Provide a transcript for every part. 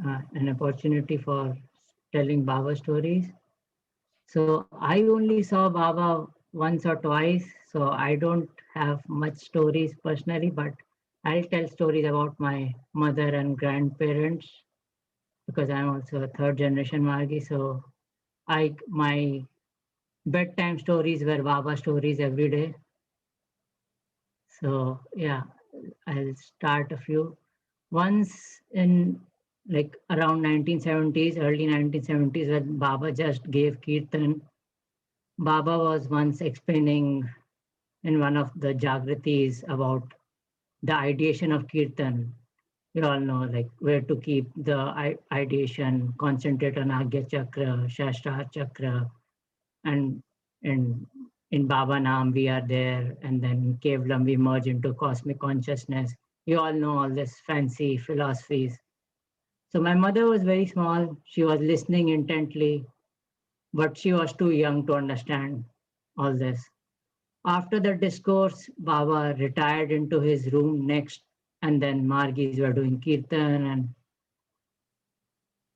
an opportunity for telling Baba stories. So I only saw Baba once or twice, so I don't have much stories personally, but I'll tell stories about my mother and grandparents because I'm also a third generation Margi. So my bedtime stories were Baba stories every day. So yeah, I'll start a few. Once in like around 1970s, early 1970s, when Baba just gave Kirtan, Baba was once explaining in one of the Jagritis about the ideation of Kirtan. You all know like where to keep the ideation, concentrate on Agya Chakra, Shastra Chakra, and in in Baba Nam we are there, and then in Kevalam we merge into cosmic consciousness. You all know all this fancy philosophies. So my mother was very small. She was listening intently, but she was too young to understand all this. After the discourse, Baba retired into his room next, and then Margis were doing Kirtan. And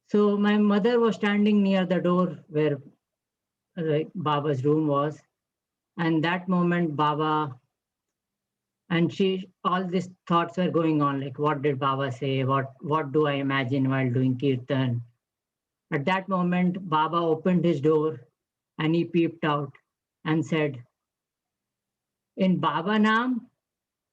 so my mother was standing near the door where like Baba's room was. And that moment, Baba and she, all these thoughts were going on, like what did Baba say? What do I imagine while doing Kirtan? At that moment, Baba opened his door and he peeped out and said, in Baba Nam,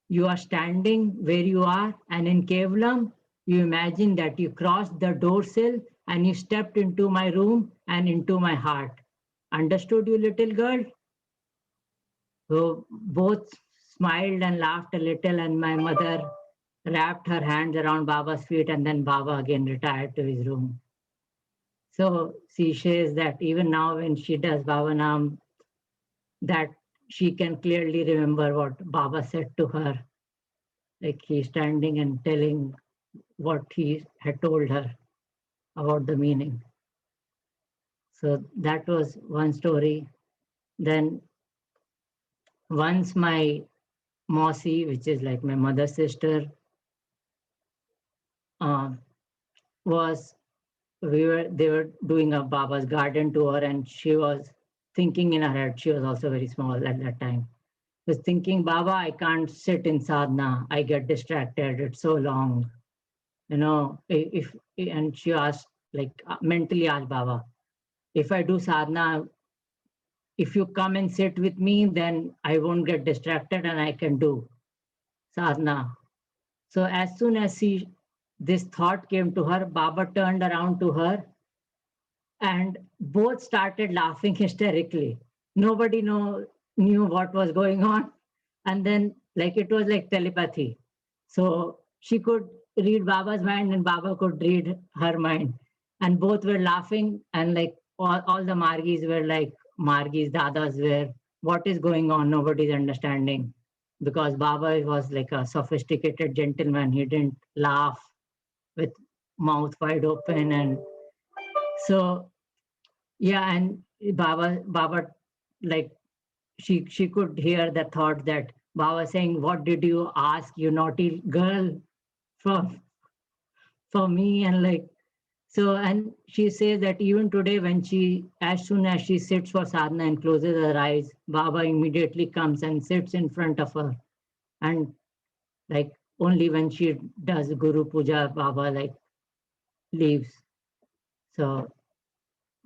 you are standing where you are, and in Kevalam, you imagine that you crossed the door sill and you stepped into my room and into my heart. Understood, you little girl? So both smiled and laughed a little, and my mother wrapped her hands around Baba's feet, and then Baba again retired to his room. So she says that even now when she does Baba Nam, that she can clearly remember what Baba said to her. Like he's standing and telling what he had told her about the meaning. So that was one story. Then once my Mosi, which is like my mother's sister, uh, was they were doing a Baba's garden tour, and she was thinking in her head. She was also very small at that time. Was thinking, Baba, I can't sit in sadhana. I get distracted. It's so long. You know, if and she asked like mentally asked Baba, if I do sadhana, if you come and sit with me, then I won't get distracted and I can do sadhana. So as soon as this thought came to her, Baba turned around to her and both started laughing hysterically. Nobody knew what was going on. And then like it was like telepathy. So she could read Baba's mind and Baba could read her mind. And both were laughing, and like all the Margis were like, Margis, Dadas were, what is going on? Nobody's understanding. Because Baba was like a sophisticated gentleman. He didn't laugh with mouth wide open. And so yeah, and Baba like she could hear the thought that Baba saying, what did you ask, you naughty girl, from for me? And like so, and she says that even today when she, as soon as she sits for sadhana and closes her eyes, Baba immediately comes and sits in front of her. And like only when she does Guru Puja, Baba like leaves. So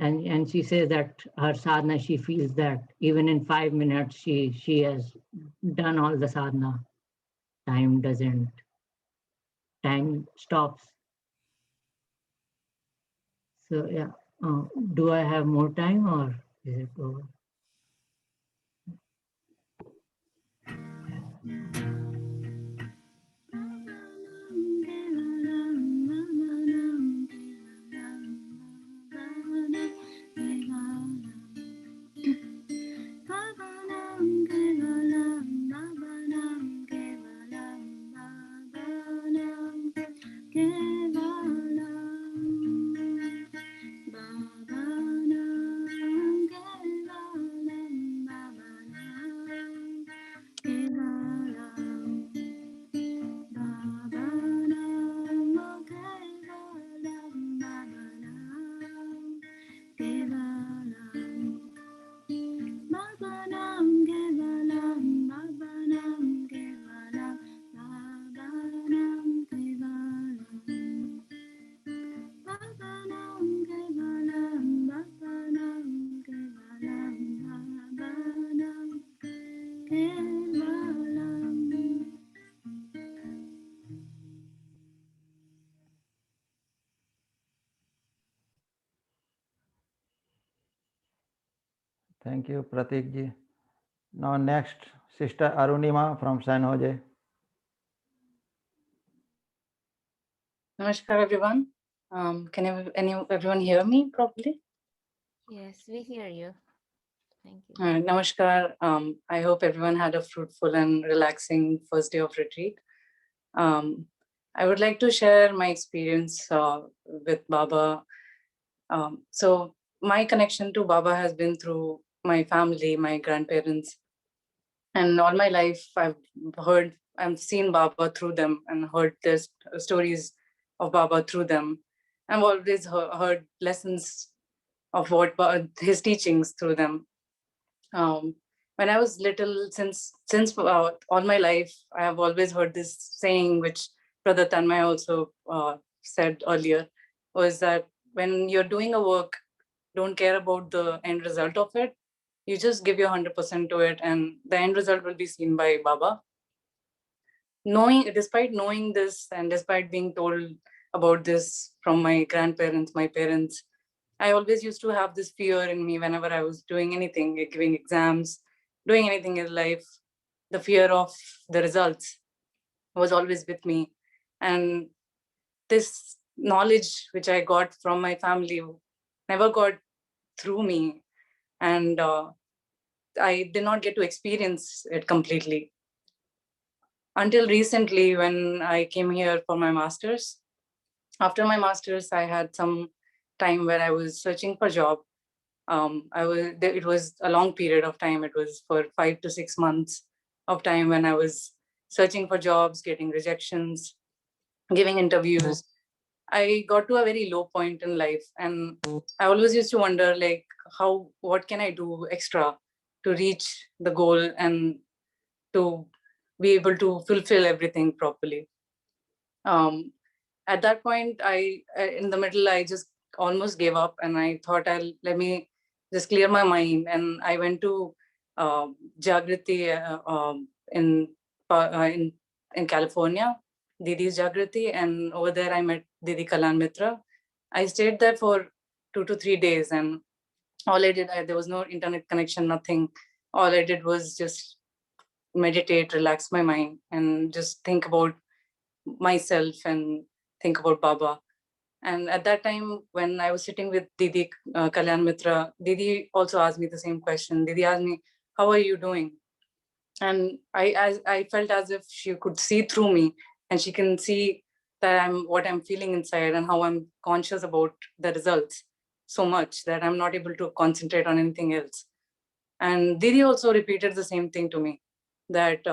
and she says that her sadhana, she feels that even in 5 minutes she has done all the sadhana. Time doesn't, time stops. So yeah, do I have more time or is it over? Baba Nam Kevalam, Baba Nam Kevalam, Baba Nam Kevalam, Baba Nam Thank you, Pratik ji. Now next, Sister Arunima from San Jose. Namaskar, everyone. Can everyone hear me properly? Yes, we hear you. Thank you. Namaskar. I hope everyone had a fruitful and relaxing first day of retreat. I would like to share my experience with Baba. So my connection to Baba has been through my family, my grandparents, and all my life I've heard and seen Baba through them and heard their stories of Baba through them. I've always heard lessons of what his teachings through them. When I was little, since all my life, I have always heard this saying, which Brother Tanmay also said earlier, was that when you're doing a work, don't care about the end result of it. You just give your 100% to it, and the end result will be seen by Baba. Despite knowing this, and despite being told about this from my grandparents, my parents, I always used to have this fear in me whenever I was doing anything, like giving exams, doing anything in life. The fear of the results was always with me. And this knowledge which I got from my family never got through me. And I did not get to experience it completely until recently when I came here for my master's. After my master's, I had some time where I was searching for job. It was a long period of time. It was for 5 to 6 months of time when I was searching for jobs, getting rejections, giving interviews. I got to a very low point in life, and I always used to wonder, like, what can I do extra to reach the goal and to be able to fulfill everything properly. Um, at that point, in the middle, I just almost gave up, and I thought, let me just clear my mind. And I went to Jagriti in California, Didi's Jagriti, and over there I met Didi Kalan Mitra. I stayed there for 2 to 3 days, and all I did, there was no internet connection, nothing. All I did was just meditate, relax my mind, and just think about myself and think about Baba. And at that time, when I was sitting with Didi Kalyan Mitra, Didi also asked me the same question. Didi asked me, "How are you doing?" And I felt as if she could see through me, and she can see that what I'm feeling inside and how I'm conscious about the results so much that I'm not able to concentrate on anything else. And Didi also repeated the same thing to me, that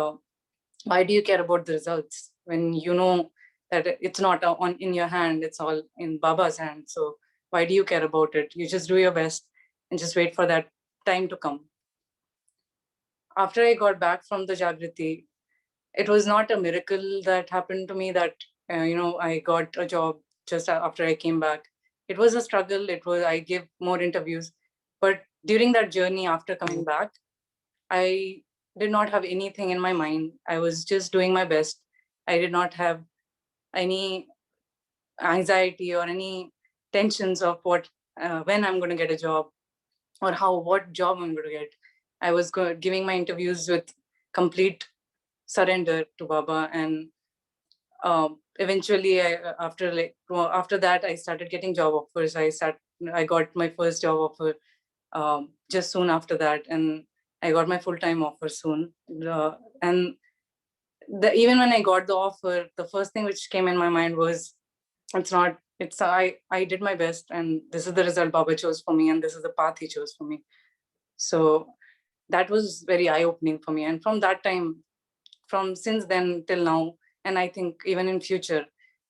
why do you care about the results when you know that it's not on in your hand, it's all in Baba's hand? So why do you care about it? You just do your best and just wait for that time to come. After I got back from the Jagriti, it was not a miracle that happened to me, that I got a job just after I came back. It was a struggle. I gave more interviews, but during that journey after coming back, I did not have anything in my mind. I was just doing my best. I did not have any anxiety or any tensions of when I'm going to get a job or what job I'm going to get. I was giving my interviews with complete surrender to Baba, and eventually, after that, I started getting job offers. I got my first job offer just soon after that, and I got my full-time offer soon. And even when I got the offer, the first thing which came in my mind was, I did my best, and this is the result Baba chose for me, and this is the path he chose for me. So that was very eye-opening for me. And from that time, from since then till now, and I think even in future,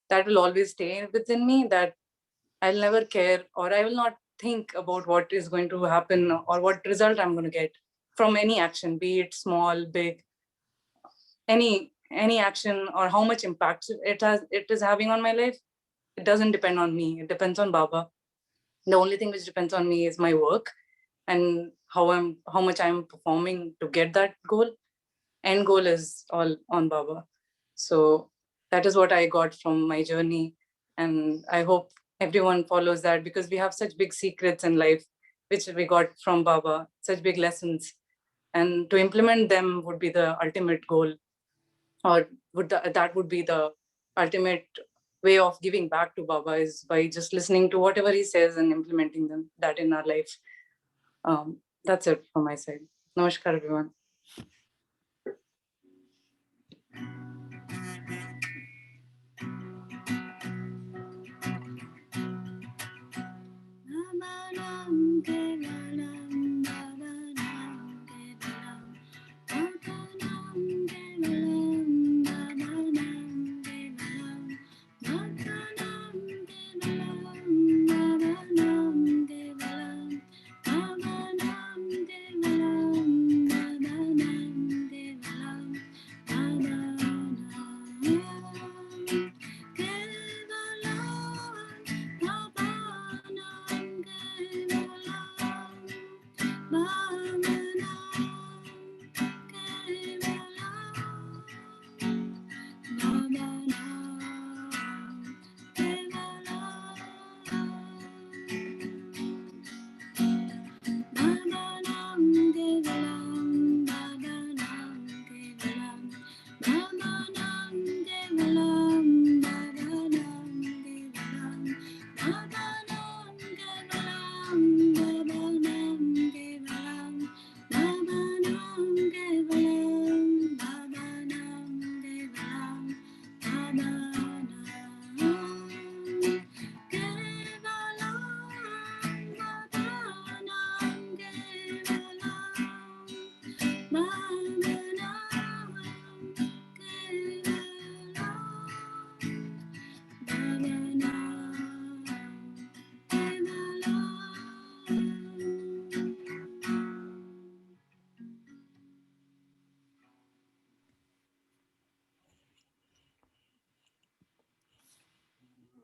that will always stay within me, that I'll never care, or I will not think about what is going to happen or what result I'm going to get from any action, be it small, big, any action, or how much impact it is having on my life. It doesn't depend on me. It depends on Baba. The only thing which depends on me is my work and how much I'm performing to get that goal. End goal is all on Baba. So that is what I got from my journey, and I hope everyone follows that, because we have such big secrets in life which we got from Baba, such big lessons. And to implement them would be the ultimate goal, or that would be the ultimate way of giving back to Baba, is by just listening to whatever he says and implementing that in our life. That's it from my side. Namaskar, everyone. Baba Nam Kevalam, Baba Nam Kevalam, Baba Nam Kevalam, Baba Nam Kevalam, Baba Nam Kevalam, Baba Nam Kevalam, Baba Nam Kevalam, Baba Nam Kevalam,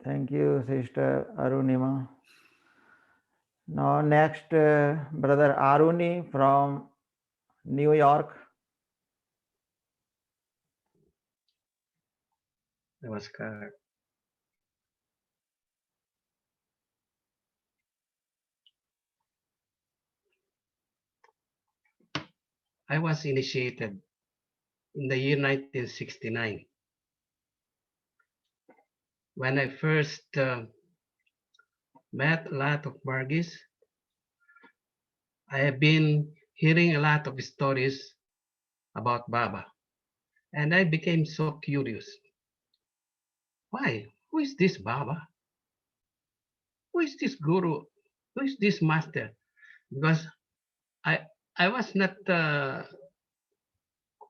Thank you, Sister Arunima. Now next, Brother Aruni from New York. Namaskar. I was initiated in the year 1969. When I first met a lot of Margis, I have been hearing a lot of stories about Baba, and I became so curious. Why? Who is this Baba? Who is this Guru? Who is this Master? Because I was not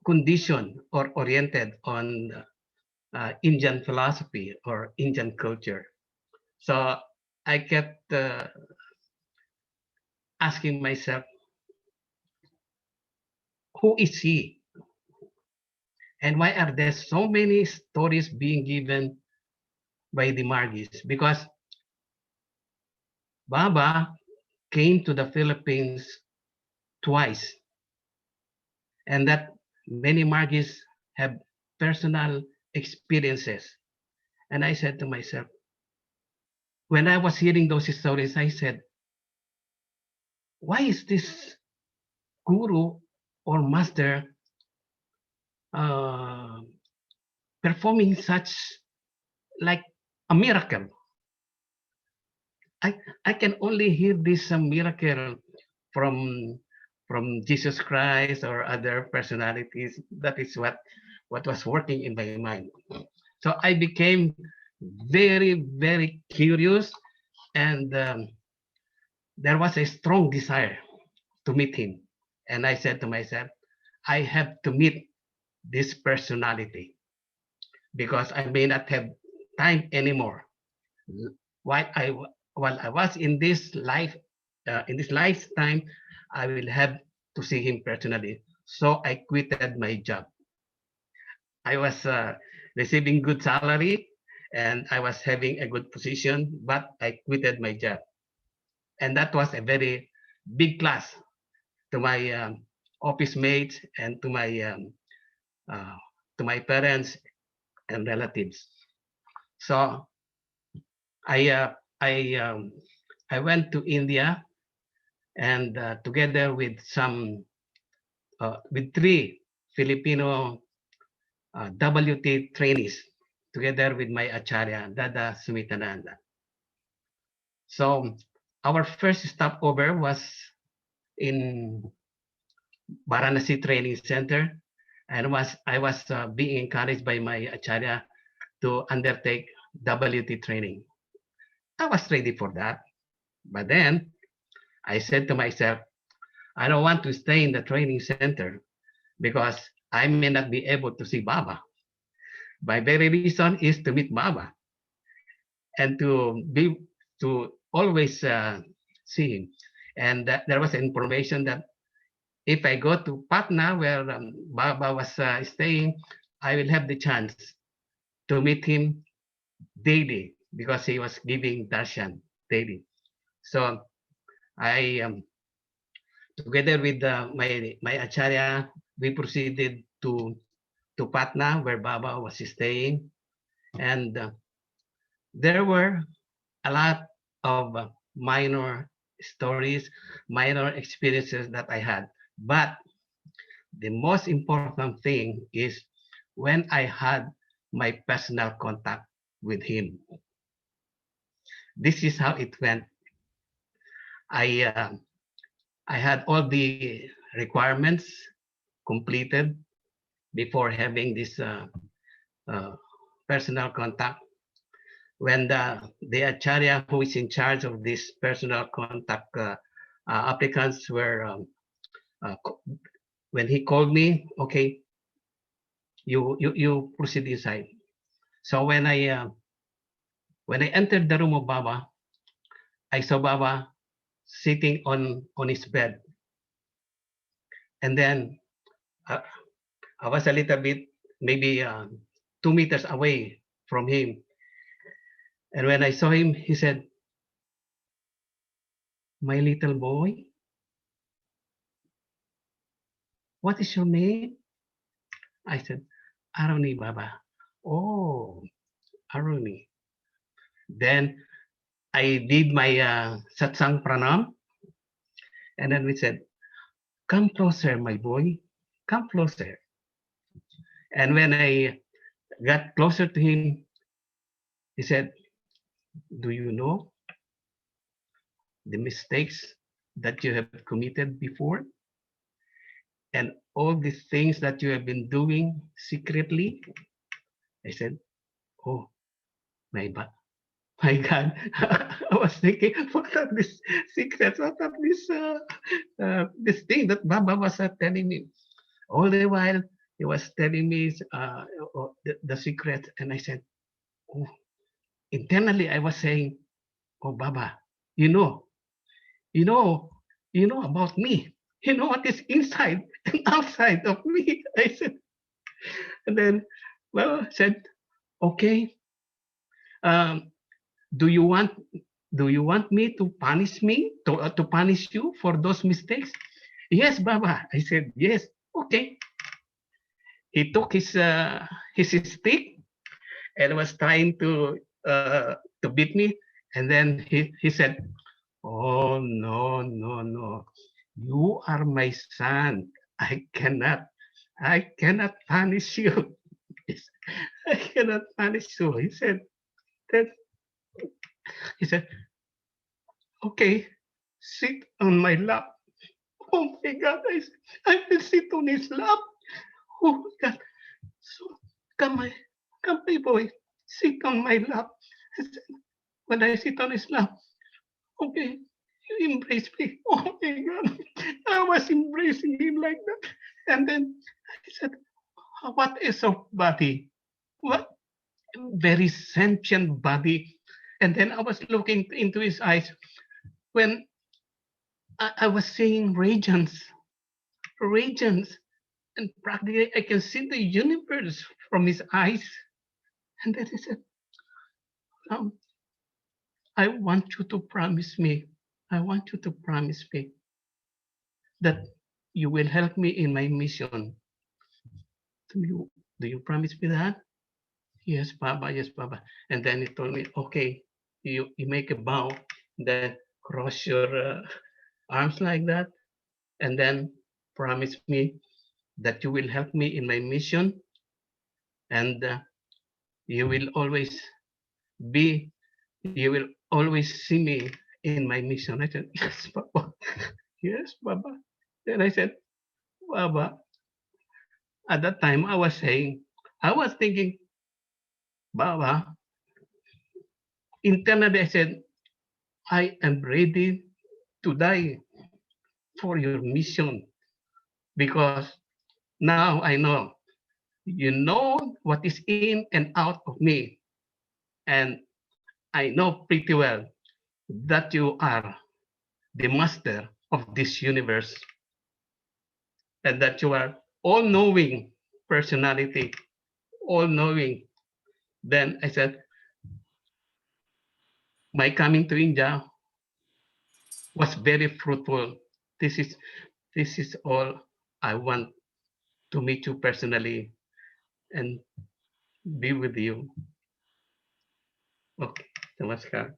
conditioned or oriented on Indian philosophy or Indian culture. So I kept asking myself, who is he? And why are there so many stories being given by the Margis? Because Baba came to the Philippines twice, and that many Margis have personal experiences. And I said to myself, when I was hearing those stories, I said, why is this guru or master performing such like a miracle? I can only hear this miracle from Jesus Christ or other personalities. That is what was working in my mind. So I became very, very curious, and there was a strong desire to meet him. And I said to myself, I have to meet this personality because I may not have time anymore. While I was in this lifetime, I will have to see him personally. So I quitted my job. I was receiving good salary and I was having a good position, but I quitted my job. And that was a very big class to my office mates and to my parents and relatives. So I went to India and together with with 3 Filipino WT trainees, together with my Acharya, Dada Sumitananda. So our first stopover was in Varanasi Training Center, and I was being encouraged by my Acharya to undertake WT training. I was ready for that, but then I said to myself, I don't want to stay in the training center because I may not be able to see Baba. My very reason is to meet Baba and to always see him. And there was information that if I go to Patna, where Baba was staying, I will have the chance to meet him daily because he was giving darshan daily. So I, together with my acharya, we proceeded to Patna, where Baba was staying, and there were a lot of minor stories, minor experiences that I had. But the most important thing is when I had my personal contact with him. This is how it went. I I had all the requirements completed before having this uh, personal contact. When the acharya who is in charge of this personal contact applicants were uh, when he called me, okay, you proceed inside. So when I entered the room of Baba, I saw Baba sitting on his bed, and then uh, I was a little bit maybe 2 meters away from him, and when I saw him, he said, "My little boy, what is your name?" I said, "Aruni, Baba." "Oh, Aruni." Then I did my satsang pranam, and then we said, "Come closer, my boy. Come closer." And when I got closer to him, he said, "Do you know the mistakes that you have committed before? And all the things that you have been doing secretly?" I said, "Oh, my, my God." I was thinking, what are these secrets? What are this thing that Baba was telling me? All the while, he was telling me the secret. And I said, oh, internally, I was saying, "Oh, Baba, you know, you know, you know about me. You know what is inside and outside of me." I said, and then, well, I said, "Okay, um, do you want me to punish you for those mistakes?" "Yes, Baba." I said, "Yes." "Okay." He took his stick and was trying to beat me, and then he said, "Oh, no, no, no. You are my son. I cannot punish you. I cannot punish you." That, he said, "Okay, sit on my lap." Oh my God, I will sit on his lap. Oh my God. So come my boy, sit on my lap. I said, when I sit on his lap, okay, you embrace me. Oh my God. I was embracing him like that. And then I said, what is a body? What very sentient body? And then I was looking into his eyes when I was seeing radiance, and practically I can see the universe from his eyes. And then he said, um, I want you to promise me, I want you to promise me that you will help me in my mission. Do you promise me that?" "Yes, Baba, yes, Baba." And then he told me, "Okay, you make a bow, then cross your arms like that, and then promise me that you will help me in my mission, and you will always be, you will always see me in my mission. I said, yes, Papa. Yes, Baba. Then I said, Baba, at that time I was thinking, Baba, internally I said, I am ready to die for your mission because now I know you know what is in and out of me. And I know pretty well that you are the master of this universe and that you are all knowing personality, all knowing. Then I said, my coming to India was very fruitful. This is this is all I want to meet you personally and be with you. Okay, namaskar.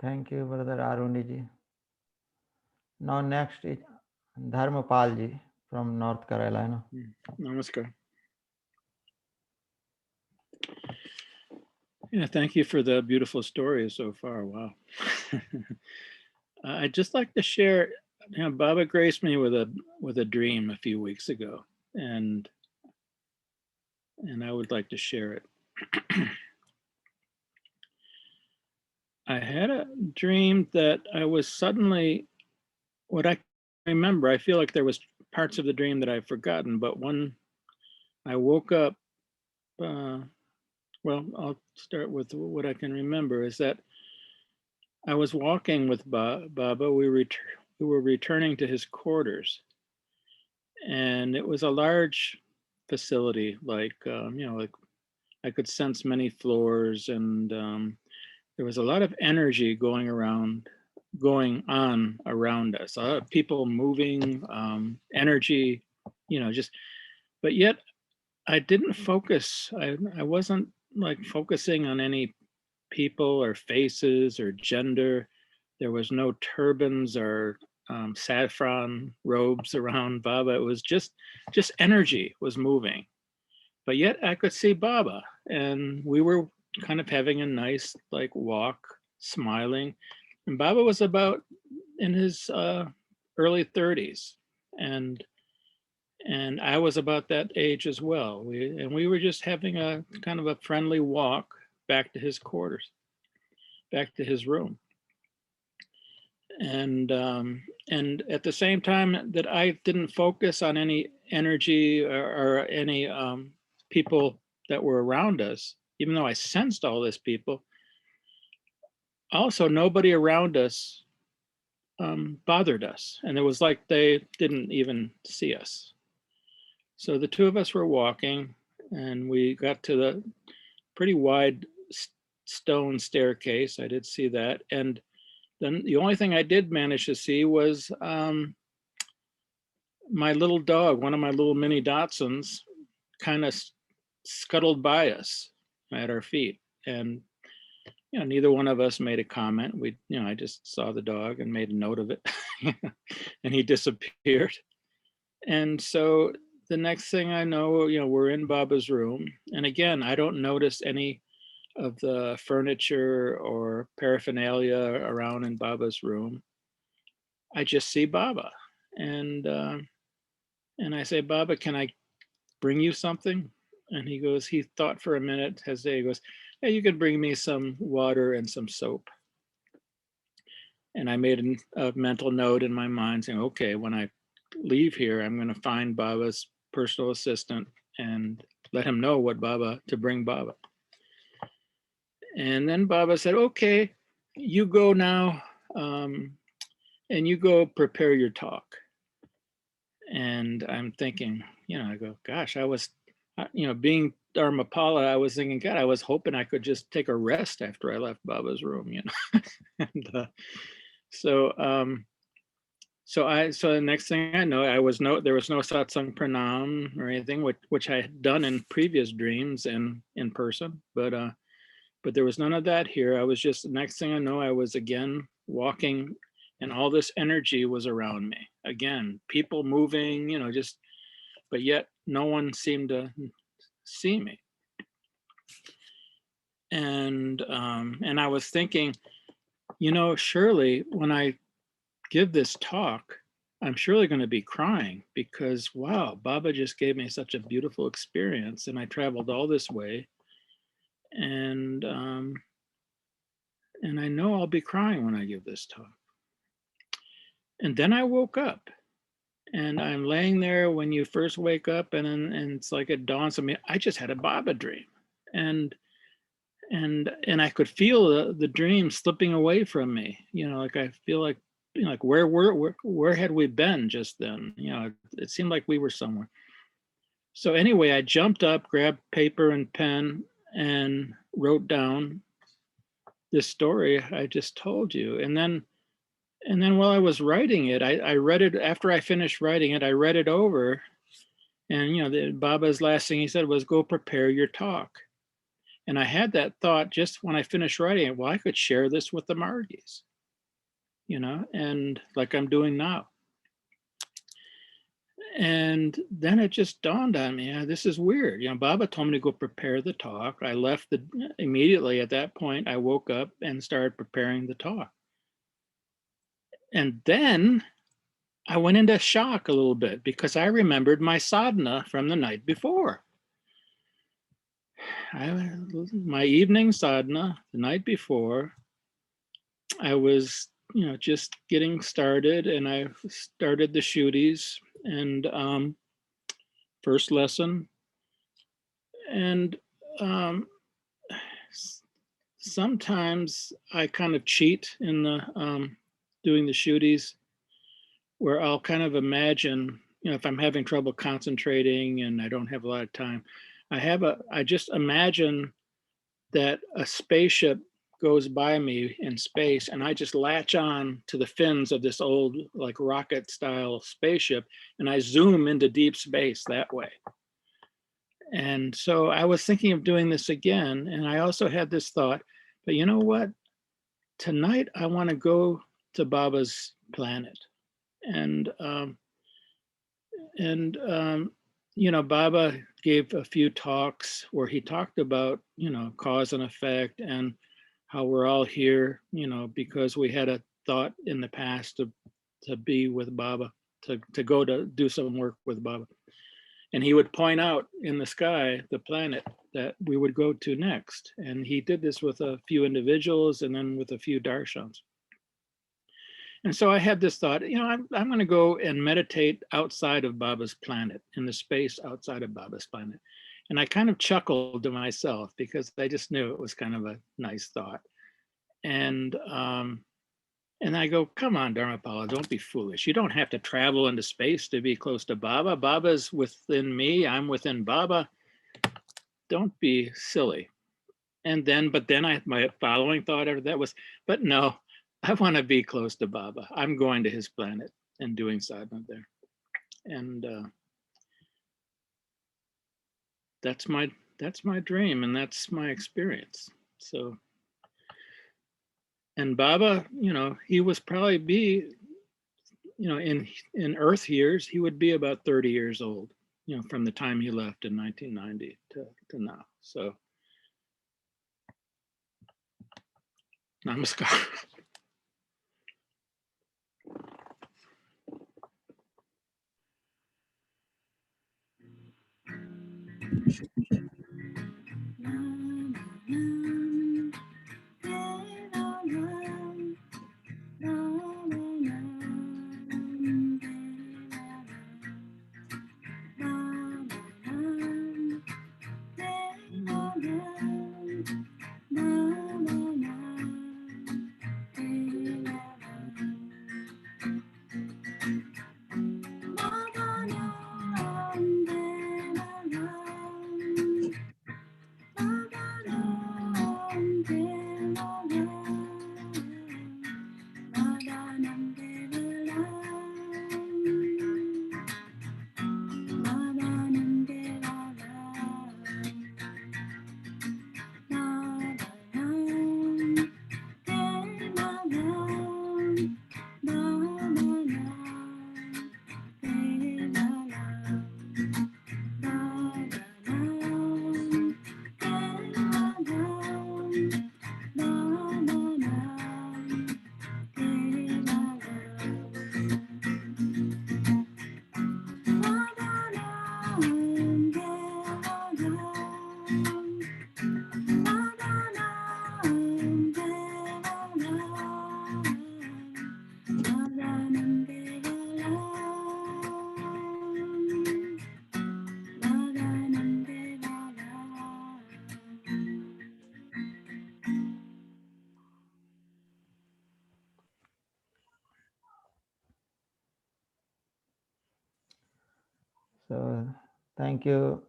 Thank you, Brother Aruni ji. Now next is Dharmapalji from North Carolina. Namaskar. Yeah, thank you for the beautiful story so far. Wow. I'd just like to share, Baba graced me with a dream a few weeks ago, and I would like to share it. I had a dream that I was suddenly, what I remember, I feel like there was parts of the dream that I've forgotten, but when I woke up, well, I'll start with what I can remember, is that I was walking with Baba. We were returning to his quarters, and it was a large facility, like, like I could sense many floors, and there was a lot of energy going on around us, a lot of people moving, energy, just, but yet I didn't focus. I wasn't like focusing on any people or faces or gender. There was no turbans or saffron robes around Baba. It was just energy was moving. But yet I could see Baba, and we were kind of having a nice like walk, smiling. And Baba was about in his early 30s, and I was about that age as well. We were just having a kind of a friendly walk back to his quarters, back to his room. And at the same time that I didn't focus on any energy or any people that were around us, even though I sensed all these people, also nobody around us bothered us. And it was like they didn't even see us. So the two of us were walking, and we got to the pretty wide stone staircase. I did see that. And then the only thing I did manage to see was my little dog, one of my little mini Dachshunds, kind of scuttled by us at our feet. And, you know, neither one of us made a comment. I just saw the dog and made a note of it and he disappeared. And so the next thing I know, we're in Baba's room. And again, I don't notice any of the furniture or paraphernalia around in Baba's room. I just see Baba. And I say, Baba, can I bring you something? And he thought for a minute, hesitated, he goes, hey, you can bring me some water and some soap. And I made a mental note in my mind saying, okay, when I leave here, I'm going to find Baba's personal assistant and let him know to bring Baba. And then Baba said, okay, you go now and you go prepare your talk. And I'm thinking, I go, gosh, I was, being Dharmapala, I was thinking, God, I was hoping I could just take a rest after I left Baba's room, and so the next thing I know, there was no satsang pranam or anything, which I had done in previous dreams and in person, but there was none of that here. I was just, the next thing I know, I was again walking, and all this energy was around me. Again, people moving, but yet no one seemed to see me. And I was thinking, surely when I give this talk, I'm surely going to be crying because, wow, Baba just gave me such a beautiful experience, and I traveled all this way, and I know I'll be crying when I give this talk. And then I woke up, and I'm laying there when you first wake up, and it's like it dawns on me, I just had a Baba dream, and I could feel the dream slipping away from me. Like I feel like, where had we been just then? It seemed like we were somewhere. So anyway, I jumped up, grabbed paper and pen, and wrote down this story I just told you. And then while I was writing it, I read it. After I finished writing it, I read it over. And Baba's last thing he said was, go prepare your talk. And I had that thought just when I finished writing it, well, I could share this with the Margis, and like I'm doing now. And then it just dawned on me, this is weird. Baba told me to go prepare the talk. I left immediately at that point, I woke up and started preparing the talk. And then I went into shock a little bit because I remembered my sadhana from the night before. My evening sadhana the night before, I was, just getting started, and I started the Shuddhis and first lesson. And sometimes I kind of cheat in the doing the Shuddhis, where I'll kind of imagine, if I'm having trouble concentrating and I don't have a lot of time, I just imagine that a spaceship goes by me in space, and I just latch on to the fins of this old, like, rocket style spaceship, and I zoom into deep space that way. And so I was thinking of doing this again, and I also had this thought, but you know what? Tonight I want to go to Baba's planet, and Baba gave a few talks where he talked about, cause and effect, and how we're all here, because we had a thought in the past to be with Baba, to go to do some work with Baba. And he would point out in the sky, the planet that we would go to next. And he did this with a few individuals and then with a few darshans. And so I had this thought, I'm going to go and meditate outside of Baba's planet, in the space outside of Baba's planet. And I kind of chuckled to myself because I just knew it was kind of a nice thought. And I go, come on, Dharmapala, don't be foolish. You don't have to travel into space to be close to Baba. Baba's within me, I'm within Baba. Don't be silly. But then my following thought after that was, but no, I want to be close to Baba. I'm going to his planet and doing sadhana there. And that's my dream, and that's my experience. So, and Baba, you know, he was probably be, you know, in Earth years, he would be about 30 years old, you know, from the time he left in 1990 to now. So, namaskar. So thank you,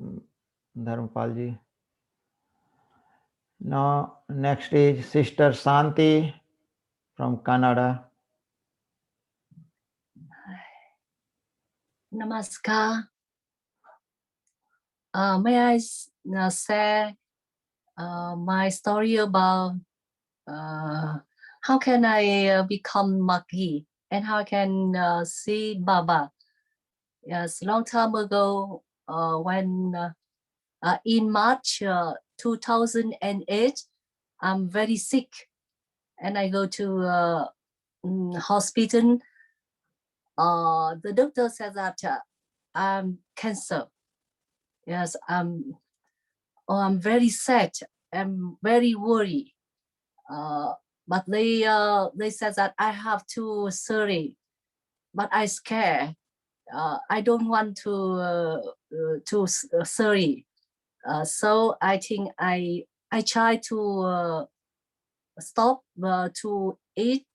Dharmapalji. Now next is Sister Santi from Canada. Namaskar. May I share my story about how can I become Maki and how I can see Baba? Yes, long time ago, when in March 2008, I'm very sick, and I go to hospital. The doctor said that I'm cancer. Yes, I'm very sad. I'm very worried. But they said that I have to surgery, but I scared. I don't want to surgery. So I think I try to stop to eat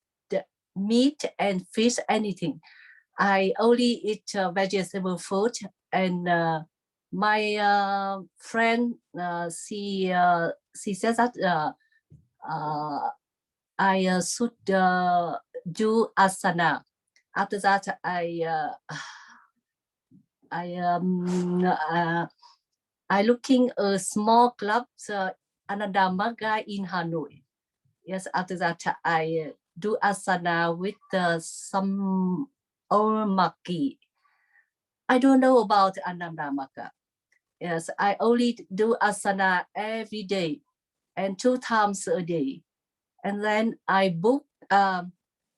meat and fish, anything. I only eat vegetable food, and my friend she says that I should do asana. After that, I looking a small club, Ananda Marga in Hanoi. Yes, after that I do asana with some old Maki. I don't know about Ananda Marga. Yes, I only do asana every day and 2 times a day. And then I bought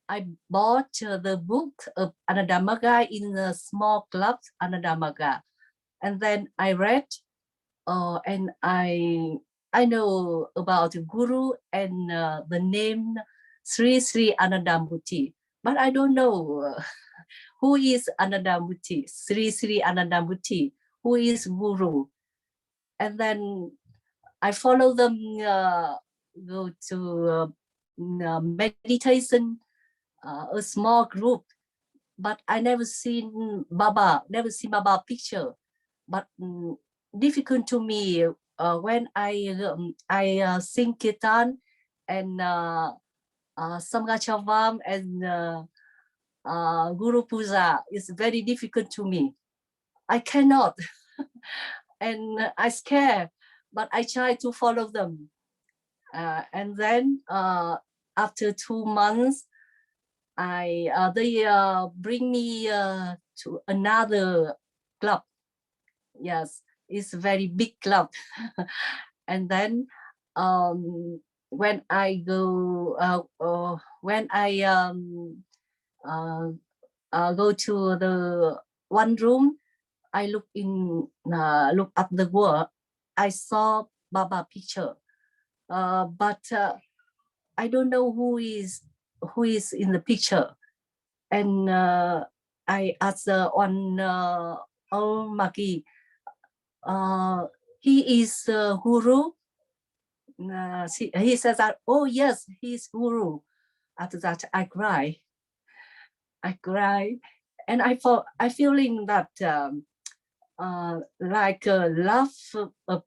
the book of Ananda Marga in the small club Ananda Marga, and then I read, and I know about Guru and the name Sri Anandamurti, but I don't know who is Anandamurti, Sri Anandamurti, who is Guru, and then I follow them go to meditation, a small group, but I never seen Baba picture. But difficult to me when I sing Kiirtan and Samgachavam and Guru Puja is very difficult to me. I cannot, and I scare, but I try to follow them. And then after 2 months, they bring me to another club. Yes, it's a very big club. And then when I go, when I go to the one room, I look up the wall. I saw Baba picture, but I don't know who is in the picture. And I asked on Maki, he is Guru. He says that, oh yes, he's Guru. After that, I cry, and I feeling that like a love of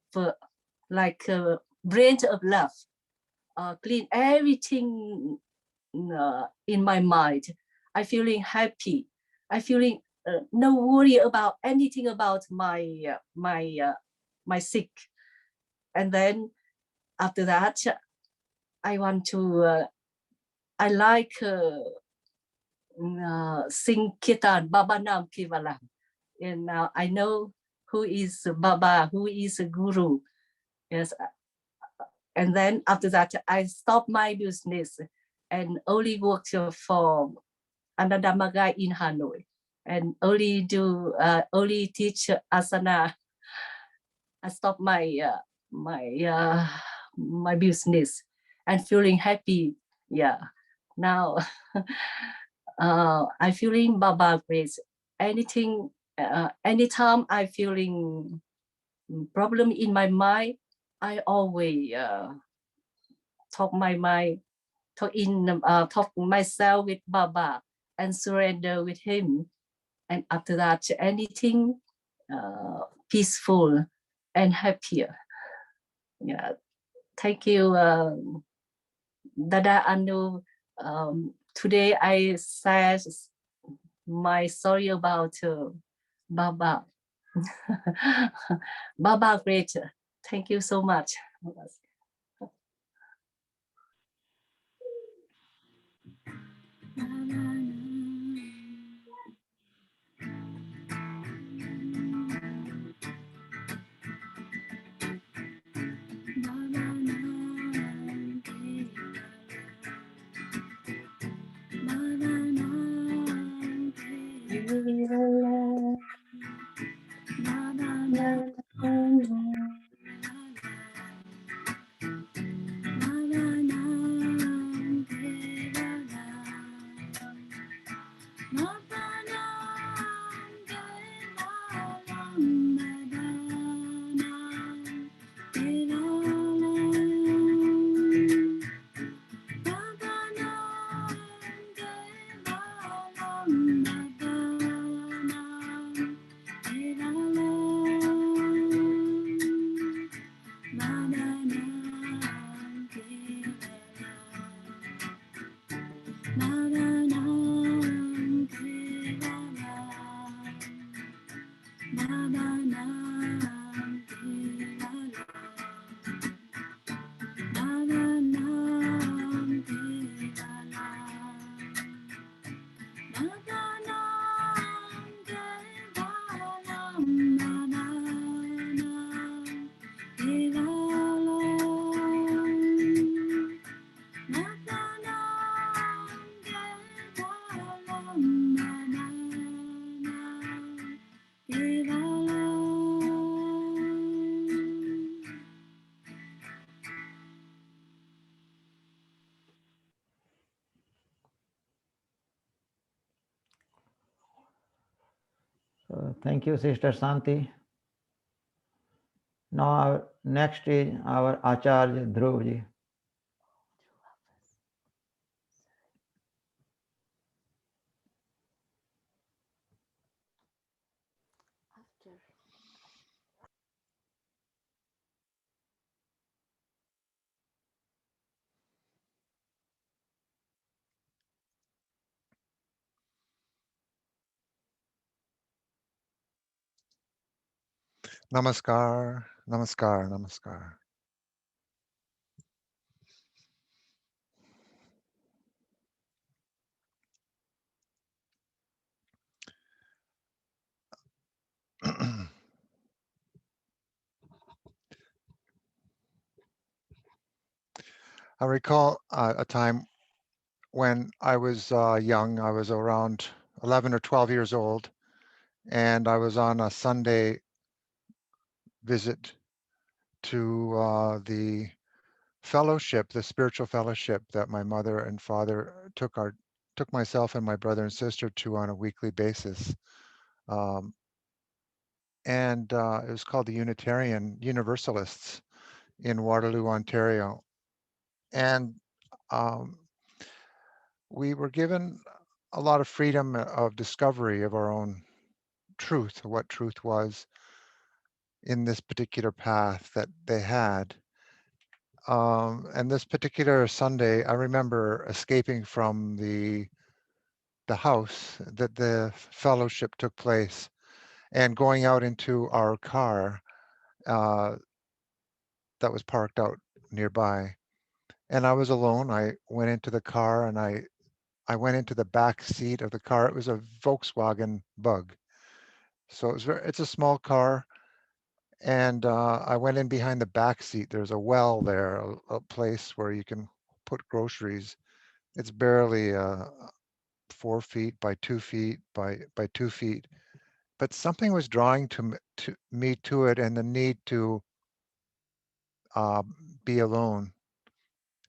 like a branch of love, clean everything in my mind. I feeling happy. I feeling no worry about anything about my my sick. And then after that, I want to. I like sing Kiirtan, Baba Nam Kevalam. And now I know who is Baba, who is a Guru. Yes. And then after that, I stopped my business and only worked for Ananda Marga in Hanoi, and only teach asana. I stopped my business and feeling happy. Yeah. Now I feeling Baba grace. Anytime I feeling problem in my mind, I always talk my mind, talk myself with Baba and surrender with him. And after that, anything peaceful and happier. Yeah. Thank you, Dada Anu. Today I said my story about Baba. Baba great. Thank you so much. Thank you, Sister Santi. Now our next is our Acharya Dhruvji. Namaskar, namaskar, namaskar. I recall a time when I was young. I was around 11 or 12 years old, and I was on a Sunday visit to the fellowship, the spiritual fellowship that my mother and father took myself and my brother and sister to on a weekly basis. Um, and it was called the Unitarian Universalists in Waterloo, Ontario. And um, we were given a lot of freedom of discovery of our own truth, what truth was in this particular path that they had. And this particular Sunday, I remember escaping from the house that the fellowship took place and going out into our car uh, that was parked out nearby. And I was alone. I went into the car and I went into the back seat of the car. It was a Volkswagen Bug. So it's a small car. And I went in behind the back seat. There's a well there, a place where you can put groceries. It's barely 4 feet by 2 feet by 2 feet. But something was drawing to me to it, and the need to uh, be alone.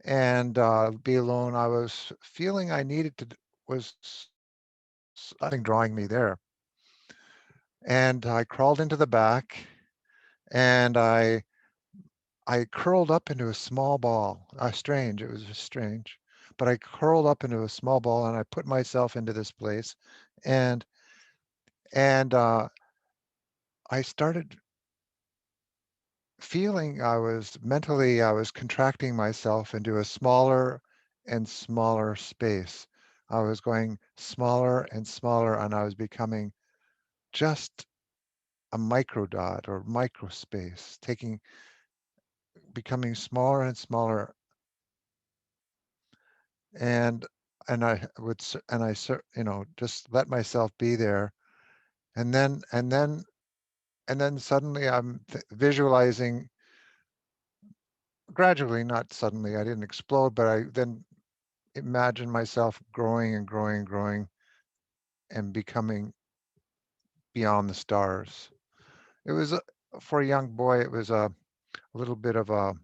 And be alone, I was feeling I needed to was something drawing me there. And I crawled into the back, and I curled up into a small ball. Strange, it was just strange. But I curled up into a small ball and I put myself into this place. And and I started feeling I was contracting myself into a smaller and smaller space. I was going smaller and smaller, and I was becoming just a micro dot or microspace, becoming smaller and smaller. And I would just let myself be there, and then suddenly I'm visualizing gradually, not suddenly. I didn't explode, but I then imagine myself growing and growing and growing and becoming beyond the stars. It was for a young boy. It was a little bit of a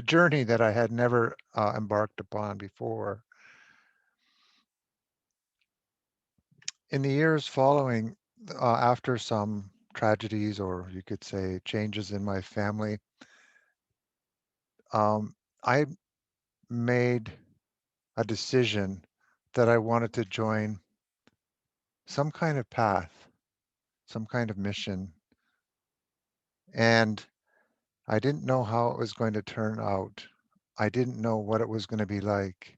journey that I had never embarked upon before. In the years following, after some tragedies, or you could say changes in my family, I made a decision that I wanted to join some kind of path, some kind of mission. And I didn't know how it was going to turn out. I didn't know what it was going to be like.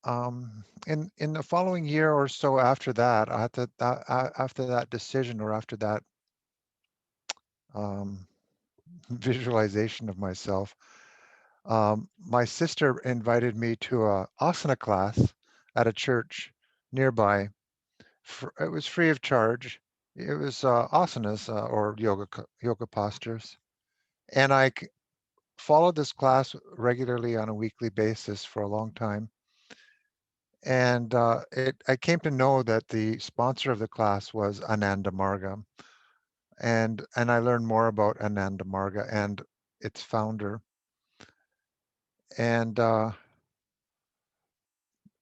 In the following year or so after that, after that decision, or after that um, visualization of myself, my sister invited me to a asana class at a church nearby. It was free of charge. It was asanas, or yoga postures, and followed this class regularly on a weekly basis for a long time. And I came to know that the sponsor of the class was Ananda Marga, and I learned more about Ananda Marga and its founder. And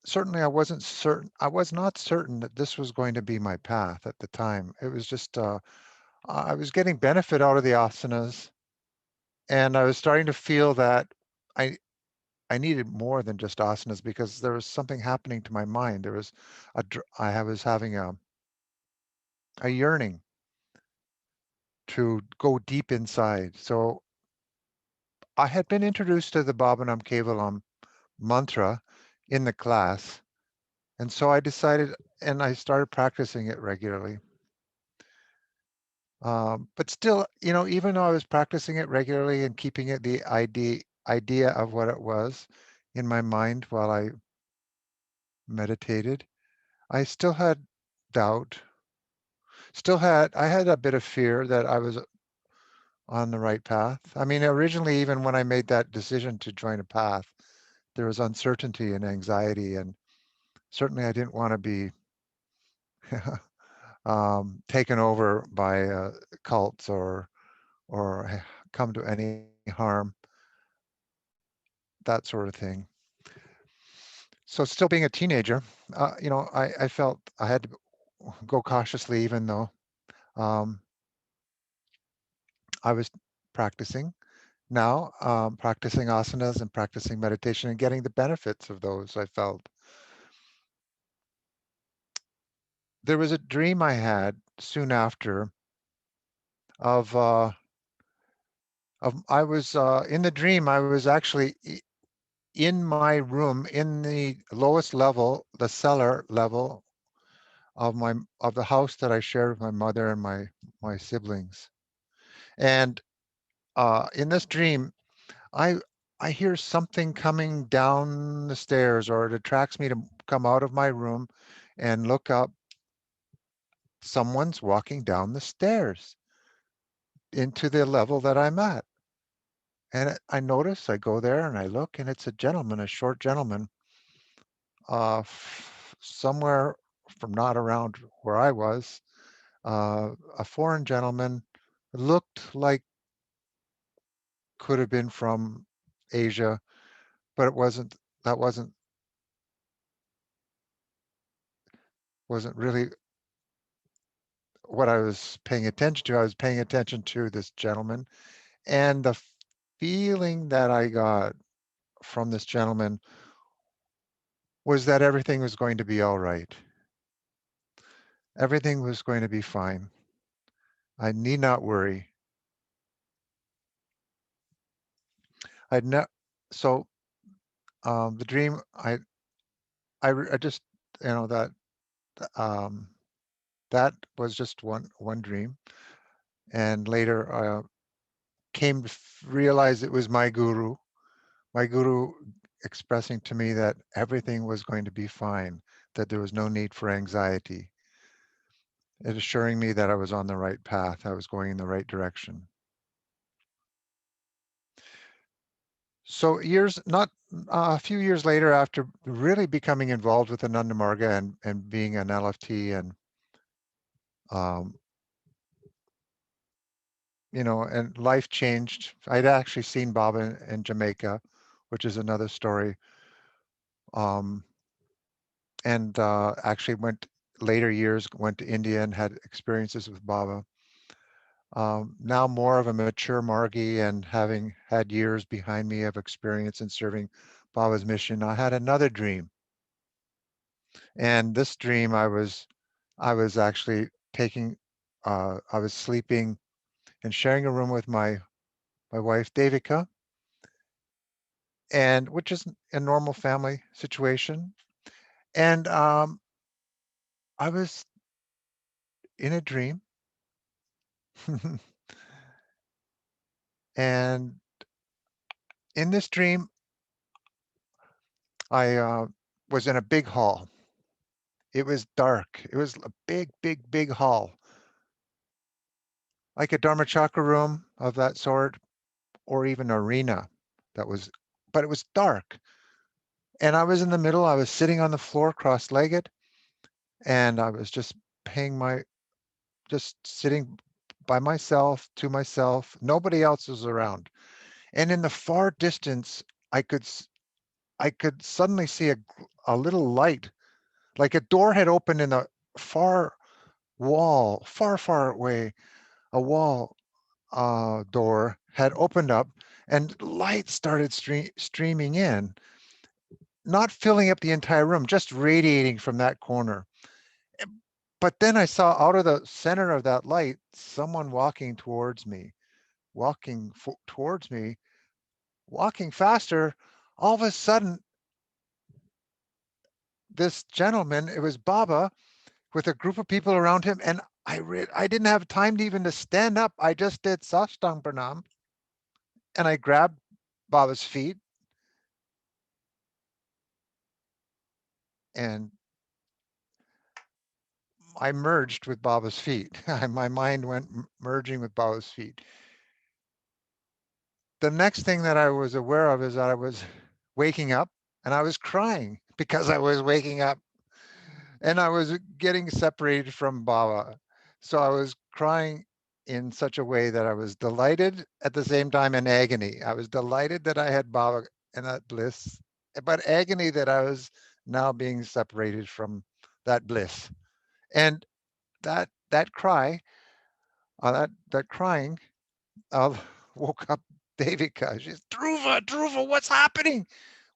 certainly I was not certain that this was going to be my path at the time. It was just I was getting benefit out of the asanas, and I was starting to feel that I I needed more than just asanas, because there was something happening to my mind. There was I was having a yearning to go deep inside. So I had been introduced to the Baba Nam Kevalam mantra in the class, and so I decided, and I started practicing it regularly. But still, even though I was practicing it regularly and keeping it the idea of what it was in my mind while I meditated, I still had doubt. I had a bit of fear that I was on the right path. I mean, originally, even when I made that decision to join a path, there was uncertainty and anxiety, and certainly I didn't want to be taken over by cults or come to any harm, that sort of thing. So still being a teenager, I felt I had to go cautiously, even though I was practicing. Now, practicing asanas and practicing meditation and getting the benefits of those, I felt. There was a dream I had soon after of I was in the dream. I was actually in my room in the lowest level, the cellar level of the house that I shared with my mother and my siblings. And in this dream, I I hear something coming down the stairs, or it attracts me to come out of my room and look up. Someone's walking down the stairs into the level that I'm at. And I notice, I go there and I look, and it's a gentleman, a short gentleman, somewhere from not around where I was, a foreign gentleman, looked like could have been from Asia, but it wasn't. That wasn't really what I was paying attention to. I was paying attention to this gentleman, and the feeling that I got from this gentleman was that everything was going to be all right. Everything was going to be fine. I need not worry. I'd not. So the dream, I just, that um, that was just one dream, and later came to realize it was my guru expressing to me that everything was going to be fine, that there was no need for anxiety, and assuring me that I was on the right path, I was going in the right direction. So not a few years later, after really becoming involved with Ananda Marga and being an LFT, and um, and life changed. I'd actually seen Baba in Jamaica, which is another story. Um, and actually later years went to India and had experiences with Baba. Now more of a mature Margi, and having had years behind me of experience in serving Baba's mission, I had another dream. And this dream, I was actually I was sleeping and sharing a room with my wife Devika, and which is a normal family situation. And I was in a dream, and in this dream, I was in a big hall. It was dark. It was a big, big, big hall, like a Dharmachakra room of that sort, or even arena. But it was dark. And I was in the middle. I was sitting on the floor, cross-legged, and I was just just sitting by myself, to myself. Nobody else was around. And in the far distance, I could suddenly see a little light, like a door had opened in the far wall, far, far away. A wall door had opened up, and light started streaming in, not filling up the entire room, just radiating from that corner. But then I saw out of the center of that light someone walking towards me, towards me, walking faster. All of a sudden, this gentleman, it was Baba, with a group of people around him, and I didn't have time to even to stand up. I just did Sashtang Pranam, and I grabbed Baba's feet, and I merged with Baba's feet. My mind went merging with Baba's feet. The next thing that I was aware of is that I was waking up and I was crying because I was waking up and I was getting separated from Baba. So I was crying in such a way that I was delighted at the same time in agony. I was delighted that I had Baba and that bliss, but agony that I was now being separated from that bliss. And that cry, that crying, woke up Devika. She's Dhruva, what's happening?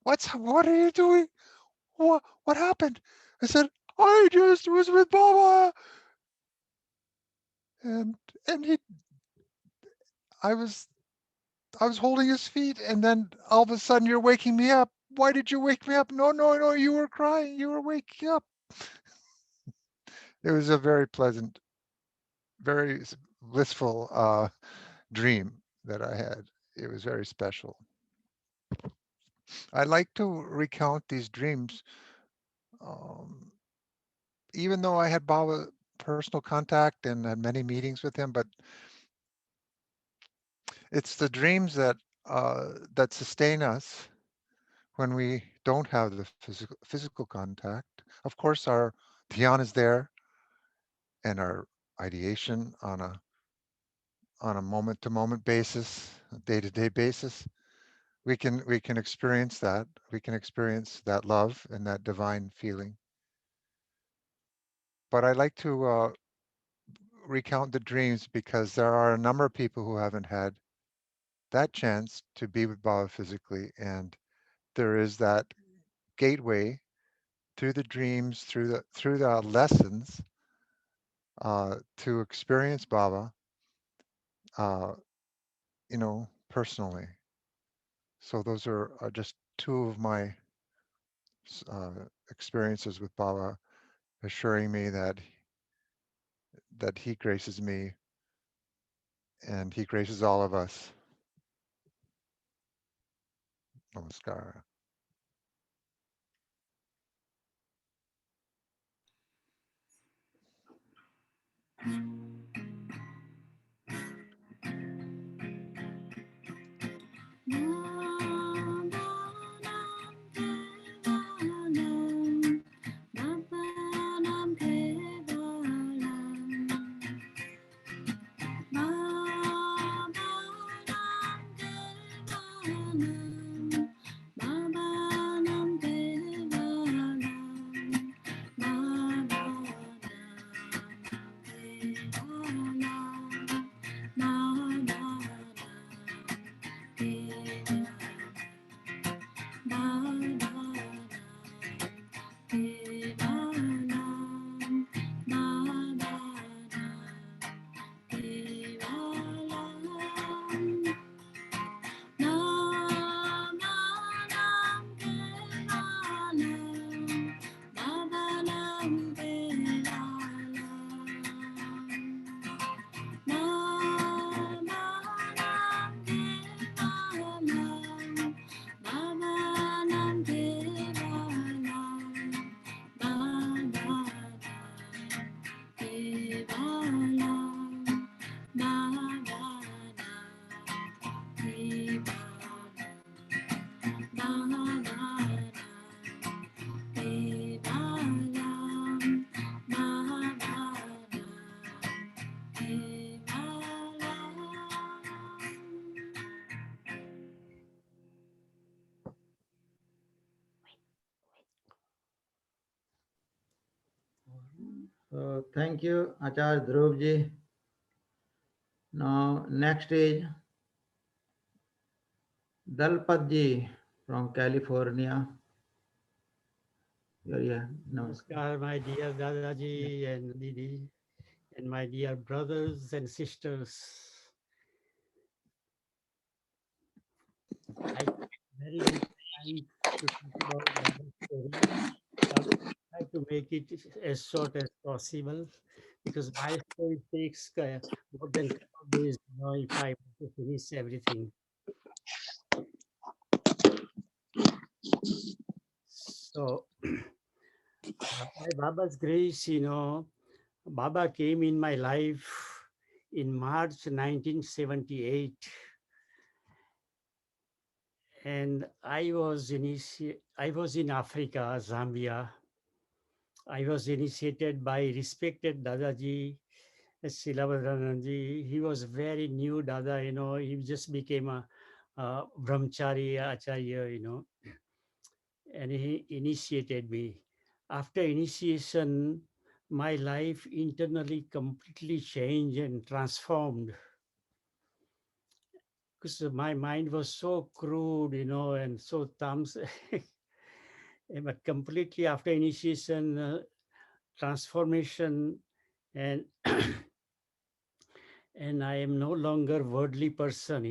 What are you doing? What happened? I said, I just was with Baba, and he, I was holding his feet, and then all of a sudden you're waking me up. Why did you wake me up? No, you were crying. You were waking up. It was a very pleasant, very blissful dream that I had. It was very special. I like to recount these dreams, um, even though I had Baba personal contact and had many meetings with him, but it's the dreams that sustain us when we don't have the physical contact. Of course, our dhyan is there and our ideation on a moment-to-moment basis, a day-to-day basis. We can experience that. We can experience that love and that divine feeling. But I like to recount the dreams because there are a number of people who haven't had that chance to be with Baba physically, and there is that gateway through the dreams, through the lessons, to experience Baba, uh, personally. So those are just two of my experiences with Baba, assuring me that he graces me and he graces all of us. Namaskar. Baba Nam Kevalam, Baba Nam Kevalam, Baba Nam Kevalam, Baba Nam Kevalam, So thank you, Acharya Dhruvji. Now next is Dalpatji from California. Yeah. Namaskar, my dear Dadaji and Didi, and my dear brothers and sisters. I very little time to talk about Baba's story. I will try to make it as short as possible because my story takes more than couple of days, if I want to finish everything. So, by Baba's grace, Baba came in my life in March 1978, and I was in Africa, Zambia. I was initiated by respected Dadaji, Silabhadananji. He was very new Dada, he just became a brahmachari acharya, and he initiated me. After initiation, my life internally completely changed and transformed, because my mind was so crude, and so thumbs. But completely after initiation, transformation, and and I am no longer worldly person,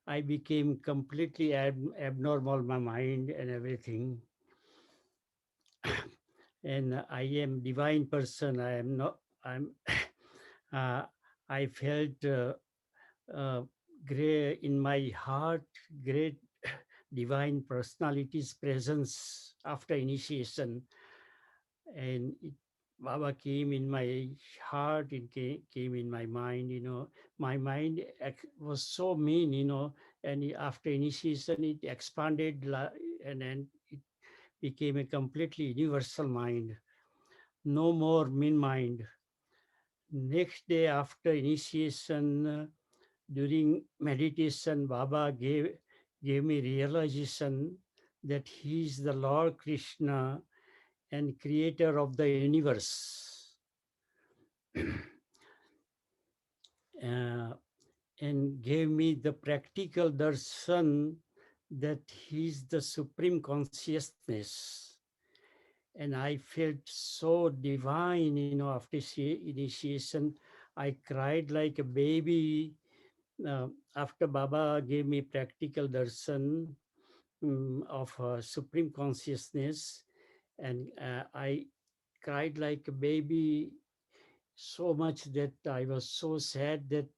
I became completely abnormal, my mind and everything. And I am divine person. I am not, I'm, uh, I felt uh, great in my heart, great divine personality's presence after initiation. And Baba came in my heart, it came in my mind, my mind was so mean, and after initiation, it expanded and then it became a completely universal mind, no more mean mind. Next day after initiation, during meditation, Baba gave me realization that he is the Lord Krishna and creator of the universe. uh, and gave me the practical darshan that he is the supreme consciousness. And I felt so divine, after initiation. I cried like a baby. After Baba gave me practical darshan of supreme consciousness, and I cried like a baby so much that I was so sad that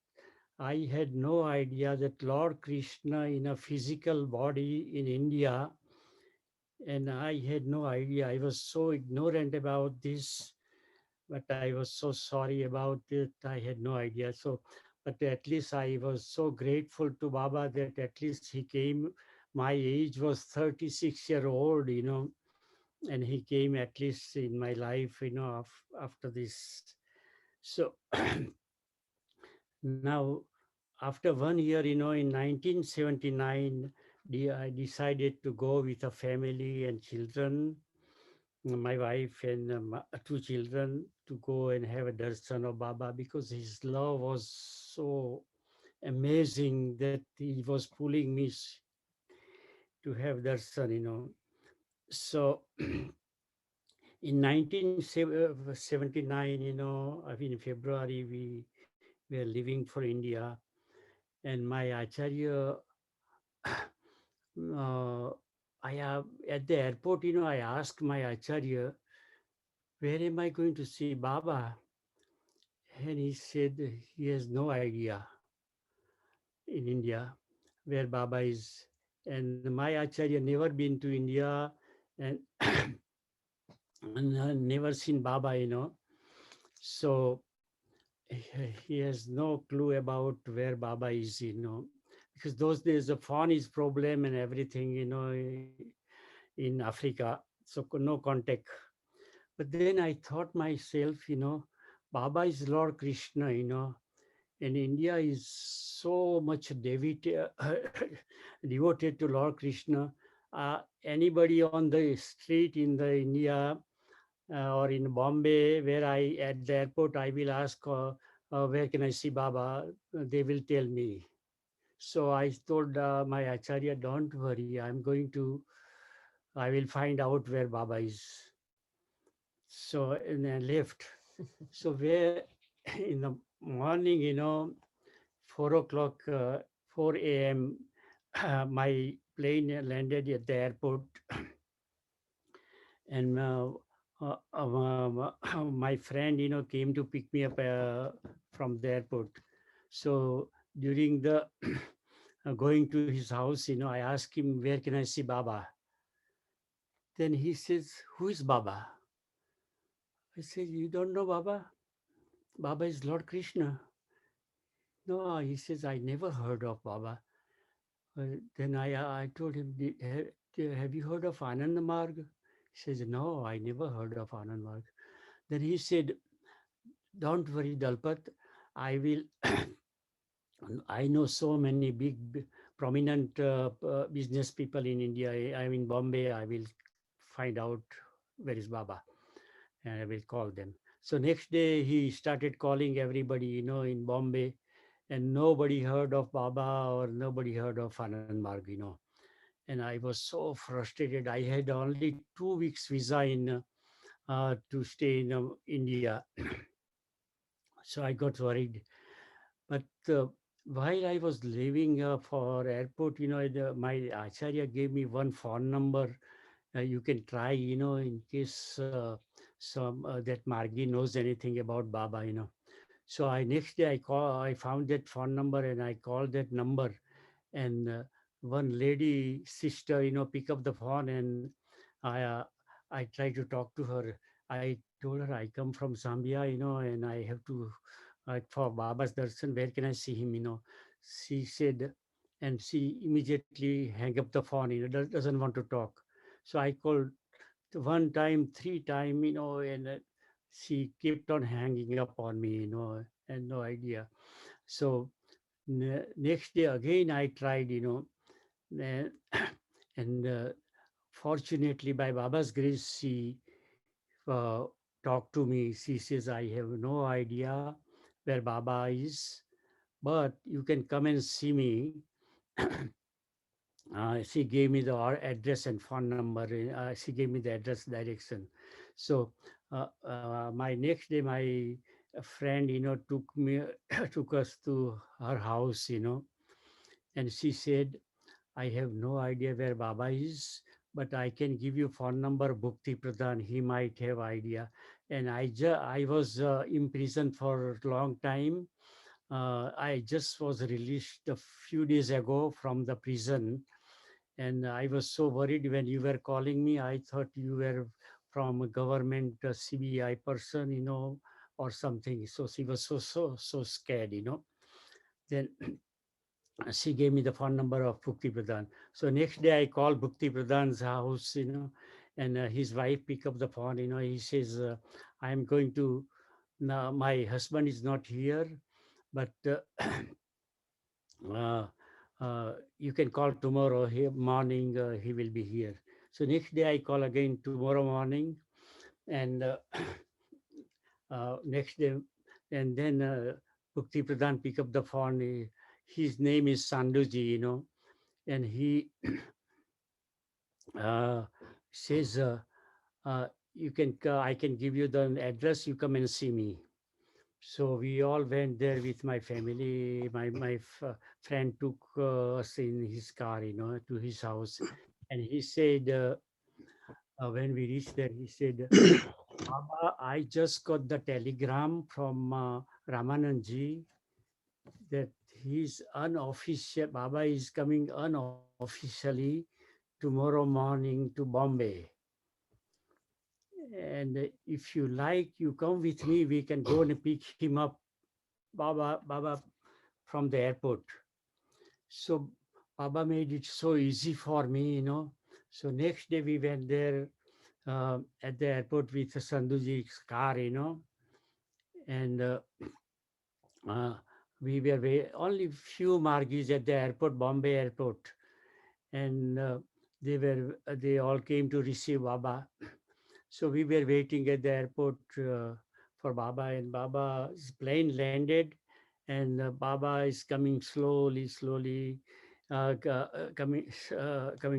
I had no idea that Lord Krishna in a physical body in India, and I had no idea. I was so ignorant about this, but I was so sorry about it. I had no idea. So, but at least I was so grateful to Baba that at least he came. My age was 36-year-old, and he came at least in my life, after this. So now, after 1 year, in 1979, I decided to go with a family and children, my wife and two children, to go and have a darshan of Baba, because his love was so amazing that he was pulling me to have darshan, So in 1979, in February, we were leaving for India, and my acharya, I have at the airport, I asked my acharya, where am I going to see Baba? And he said he has no idea in India where Baba is. And my acharya never been to India and, and never seen Baba, So he has no clue about where Baba is, because those days the phone is problem and everything, in Africa, so no contact. But then I thought myself, Baba is Lord Krishna, and India is so much devoted to Lord Krishna. Anybody on the street in the India or in Bombay, where I at the airport, I will ask, where can I see Baba? They will tell me. So I told my acharya, don't worry, I will find out where Baba is. So, and I left. So where in the morning, 4 o'clock, 4 a.m., my plane landed at the airport. And my friend, came to pick me up from the airport. So during the going to his house, I asked him, where can I see Baba? Then he says, who is Baba? I said, you don't know Baba? Baba is Lord Krishna. No, he says, I never heard of Baba. Then I told him, have you heard of Ananda Marga? He says, no, I never heard of Ananda Marga. Then he said, don't worry, Dalpat, I will, I know so many big, prominent business people in India. I'm in Bombay, I will find out where is Baba and I will call them. So next day he started calling everybody, in Bombay, and nobody heard of Baba or nobody heard of Anand Marg, And I was so frustrated. I had only 2 weeks visa in to stay in India. So I got worried. But while I was leaving for airport, my Acharya gave me one phone number. You can try, in case that Margi knows anything about Baba, So next day I found that phone number and I called that number, and one lady sister, pick up the phone, and I tried to talk to her. I told her I come from Zambia, and I have to for Baba's darshan. Where can I see him? She said, and she immediately hang up the phone. Doesn't want to talk. So I called one time, three time, and she kept on hanging up on me, and no idea. So next day again I tried, uh, and fortunately by Baba's grace she uh, talked to me. She says, I have no idea where Baba is, but you can come and see me. She gave me the address and phone number. She gave me the address direction. So my next day, my friend, took me, took us to her house, and she said, I have no idea where Baba is, but I can give you phone number Bhukti Pradhan. He might have idea. And I was imprisoned for a long time. I just was released a few days ago from the prison, and I was so worried when you were calling me. I thought you were from a government CBI person, or something. So she was so scared, Then she gave me the phone number of Bhukti Pradhan. So next day I called Bhukti Pradhan's house, and his wife picked up the phone. He says, I'm going to, now my husband is not here, but uh, you can call tomorrow morning, he will be here. So next day I call again tomorrow morning, and next day, and then Bhukti Pradhan pick up the phone. His name is Sanduji, and he uh, says, you can, I can give you the address, you come and see me. So we all went there with my family. My friend took us in his car, to his house, and he said, when we reached there, he said, Baba, I just got the telegram from Ramanandji that he's unofficial. Baba is coming unofficially tomorrow morning to Bombay. And if you like, you come with me. We can go and pick him up, Baba, from the airport. So Baba made it so easy for me, So next day we went there at the airport with Sandhuji's car, and uh, we were only few Margis at the airport, Bombay airport, and they all came to receive Baba. So we were waiting at the airport for Baba, and Baba's plane landed, and Baba is coming slowly, coming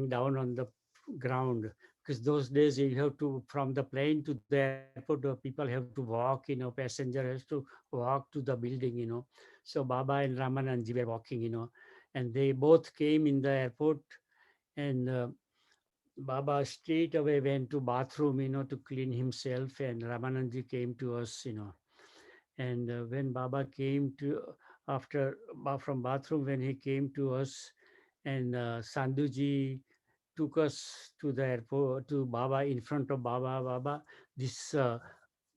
down on the ground. Because those days you have to, from the plane to the airport, people have to walk, passenger has to walk to the building, So Baba and Ramanandji were walking, and they both came in the airport, and Baba straight away went to bathroom, to clean himself, and Ramananji came to us, And when Baba came to from bathroom, when he came to us, and Sandhuji took us to the airport, to Baba, in front of Baba, this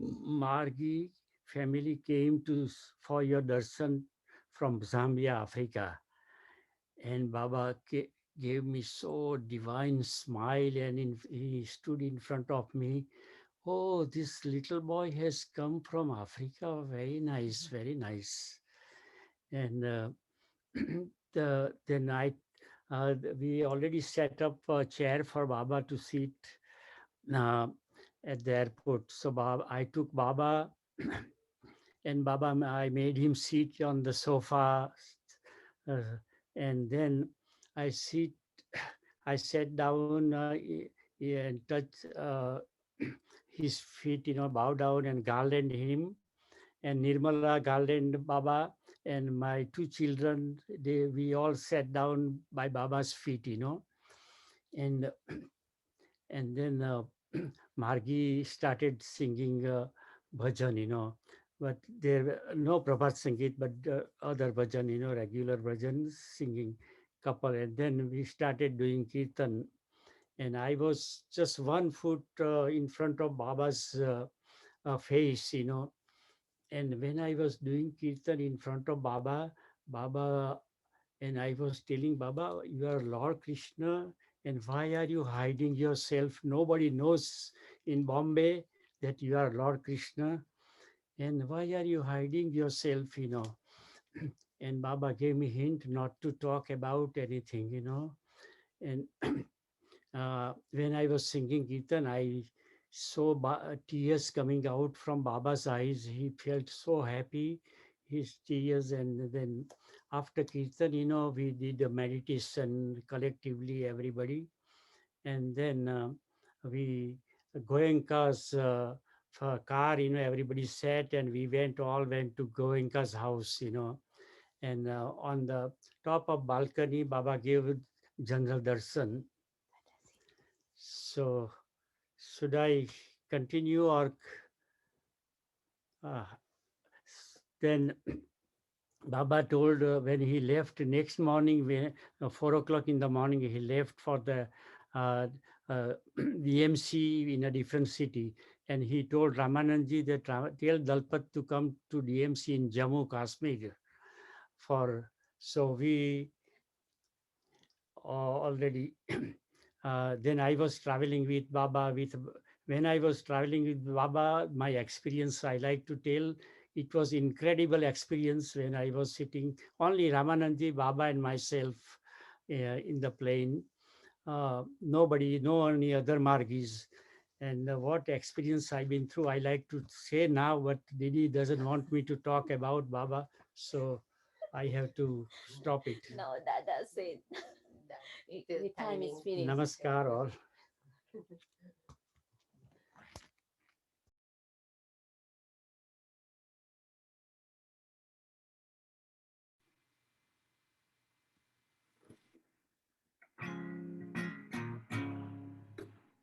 Margi family came for your darshan from Zambia, Africa. And Baba gave me so divine smile, and he stood in front of me. Oh, this little boy has come from Africa. Very nice, very nice. And then we already set up a chair for Baba to sit uh, at the airport. So I took Baba, and Baba, I made him sit on the sofa, uh, and then I sit. I sat down and touched his feet, bow down and garland him. And Nirmala garland Baba, and my two children, we all sat down by Baba's feet, and then Margi started singing bhajan, but there were no Prabhat Sangeet, but other bhajan, regular bhajan singing couple. And then we started doing Kiirtan, and I was just 1 foot in front of Baba's face, And when I was doing Kirtan in front of Baba, and I was telling Baba, you are Lord Krishna, and why are you hiding yourself? Nobody knows in Bombay that you are Lord Krishna, and why are you hiding yourself, And Baba gave me hint not to talk about anything, And when I was singing Kirtan, I saw tears coming out from Baba's eyes. He felt so happy, his tears. And then after Kirtan, we did a meditation collectively, everybody. And then we, Goenka's car, everybody sat, and we all went to Goenka's house, And on the top of balcony, Baba gave General Darshan. So should I continue, or uh, then Baba told when he left next morning, when 4 o'clock in the morning, he left for the DMC in a different city. And he told Ramananji that tell Dalpat to come to DMC in Jammu, Kashmir. So we already, then I was traveling with Baba. When I was traveling with Baba, my experience, I like to tell, it was incredible experience when I was sitting, only Ramananji, Baba and myself in the plane. Nobody, no any other Margis. And what experience I've been through, I like to say now, but Didi doesn't want me to talk about Baba. So I have to stop it. No, that's it. The time is finished. Namaskar all.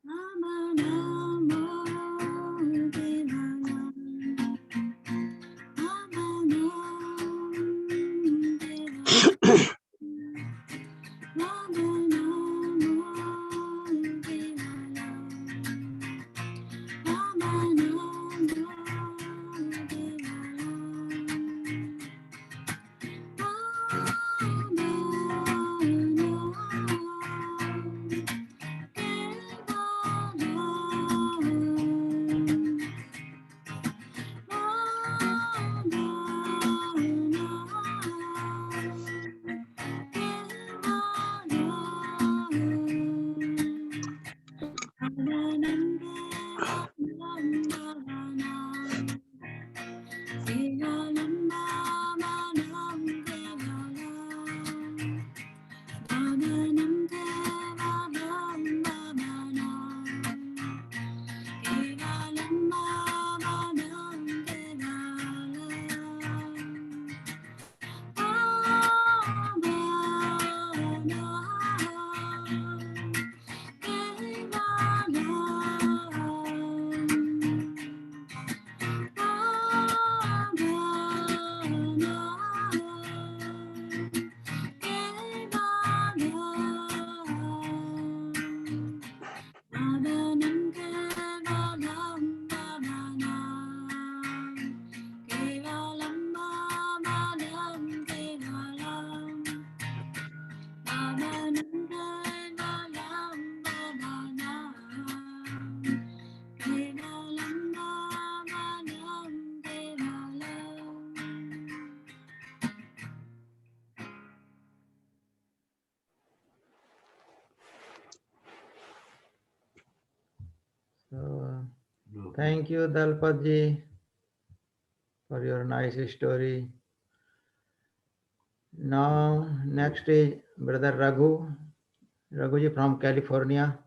Baba Nam Kevalam. Baba Nam Kevalam. Baba Nam Kevalam. Baba Nam So, thank you, Dharmapalji, for your nice story. Now, next is Brother Raghu. Raghuji from California.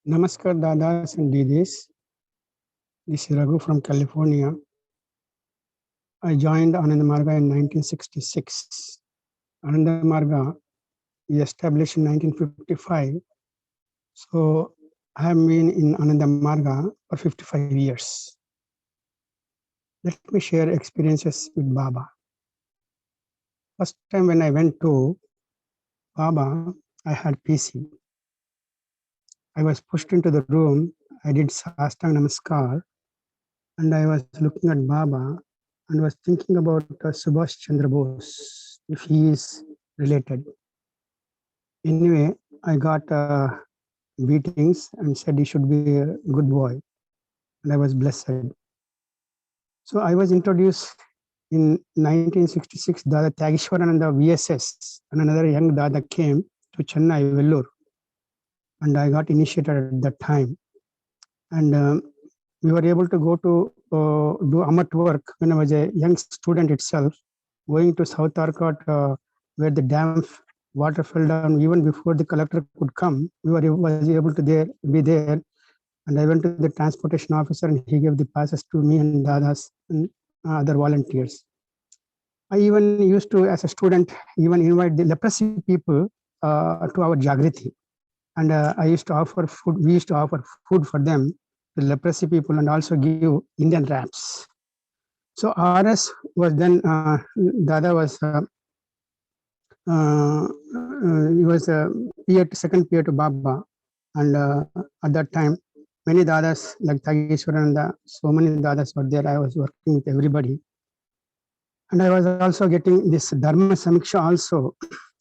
Namaskar, Dadas and Didis. This is Raghu from California. I joined Ananda Marga in 1966. Ananda Marga is established in 1955. So I have been in Ananda Marga for 55 years. Let me share experiences with Baba. First time when I went to Baba, I had PC. I was pushed into the room. I did Sastang Namaskar and I was looking at Baba and was thinking about Subhash Chandra Bose, if he is related. Anyway, I got beatings and said he should be a good boy, and I was blessed. So I was introduced in 1966, Dada Tageshwarananda VSS, and another young Dada came to Chennai, Vellore, and I got initiated at that time. And we were able to go to do Amat work when I was a young student itself, going to South Arcot, where the dam water fell down even before the collector could come. We was able to be there, and I went to the transportation officer, and he gave the passes to me and Dadas and other volunteers. I even used to, as a student, even invite the leprosy people to our Jagriti, and I used to offer food. We used to offer food for them, the leprosy people, and also give Indian wraps. So RS was then Dada was he was a second peer to Baba, and at that time many Dadas like Tageshwarananda, so many Dadas were there. I was working with everybody, and I was also getting this Dharma Samiksha also.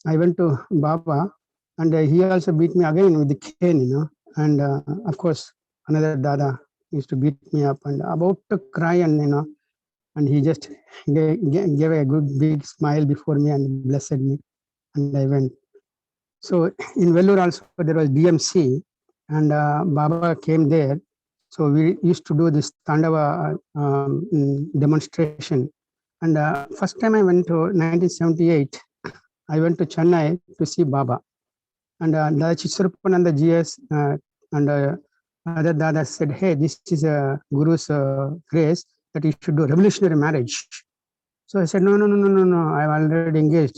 I went to Baba, and he also beat me again with the cane, and of course another Dada used to beat me up and about to cry, and and he just gave a good big smile before me and blessed me, and I went. So in Vellore also there was DMC, and Baba came there. So we used to do this Tandava demonstration. And first time I went to 1978, I went to Chennai to see Baba. And the Chitsarupananda GS and other Dada said, hey, this is a Guru's grace that you should do revolutionary marriage. So I said, no, I'm already engaged.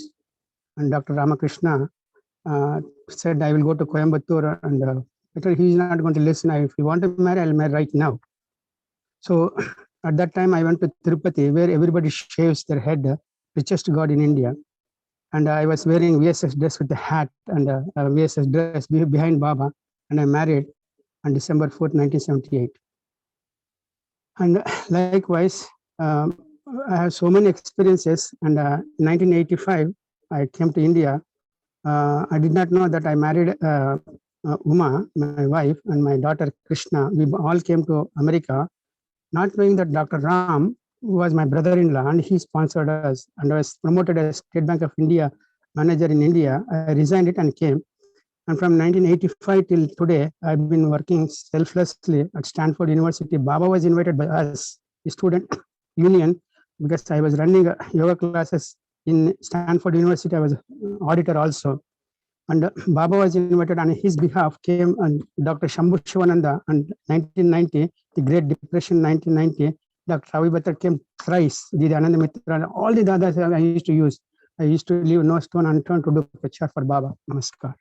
And Dr. Ramakrishna said, I will go to Coimbatore, and better he's not going to listen. If you want to marry, I'll marry right now. So at that time, I went to Tirupati, where everybody shaves their head, richest god in India. And I was wearing VSS dress with a hat and a VSS dress behind Baba, and I married on December 4th, 1978. And likewise, I have so many experiences. And in 1985, I came to India. I did not know that I married Uma, my wife, and my daughter Krishna. We all came to America, not knowing that Dr. Ram, who was my brother-in-law, and he sponsored us, and I was promoted as State Bank of India manager in India. I resigned it and came. And from 1985 till today, I've been working selflessly at Stanford University. Baba was invited by us, the student union, because I was running yoga classes in Stanford University. I was auditor also. And Baba was invited on his behalf, came and Dr. Shambhu Shivananda, and 1990, the Great Depression 1990, Dr. Ravi Bhatter came thrice, the Ananda Mitra, all the Dadas I used to use. I used to leave no stone unturned to do prachar for Baba. Namaskar.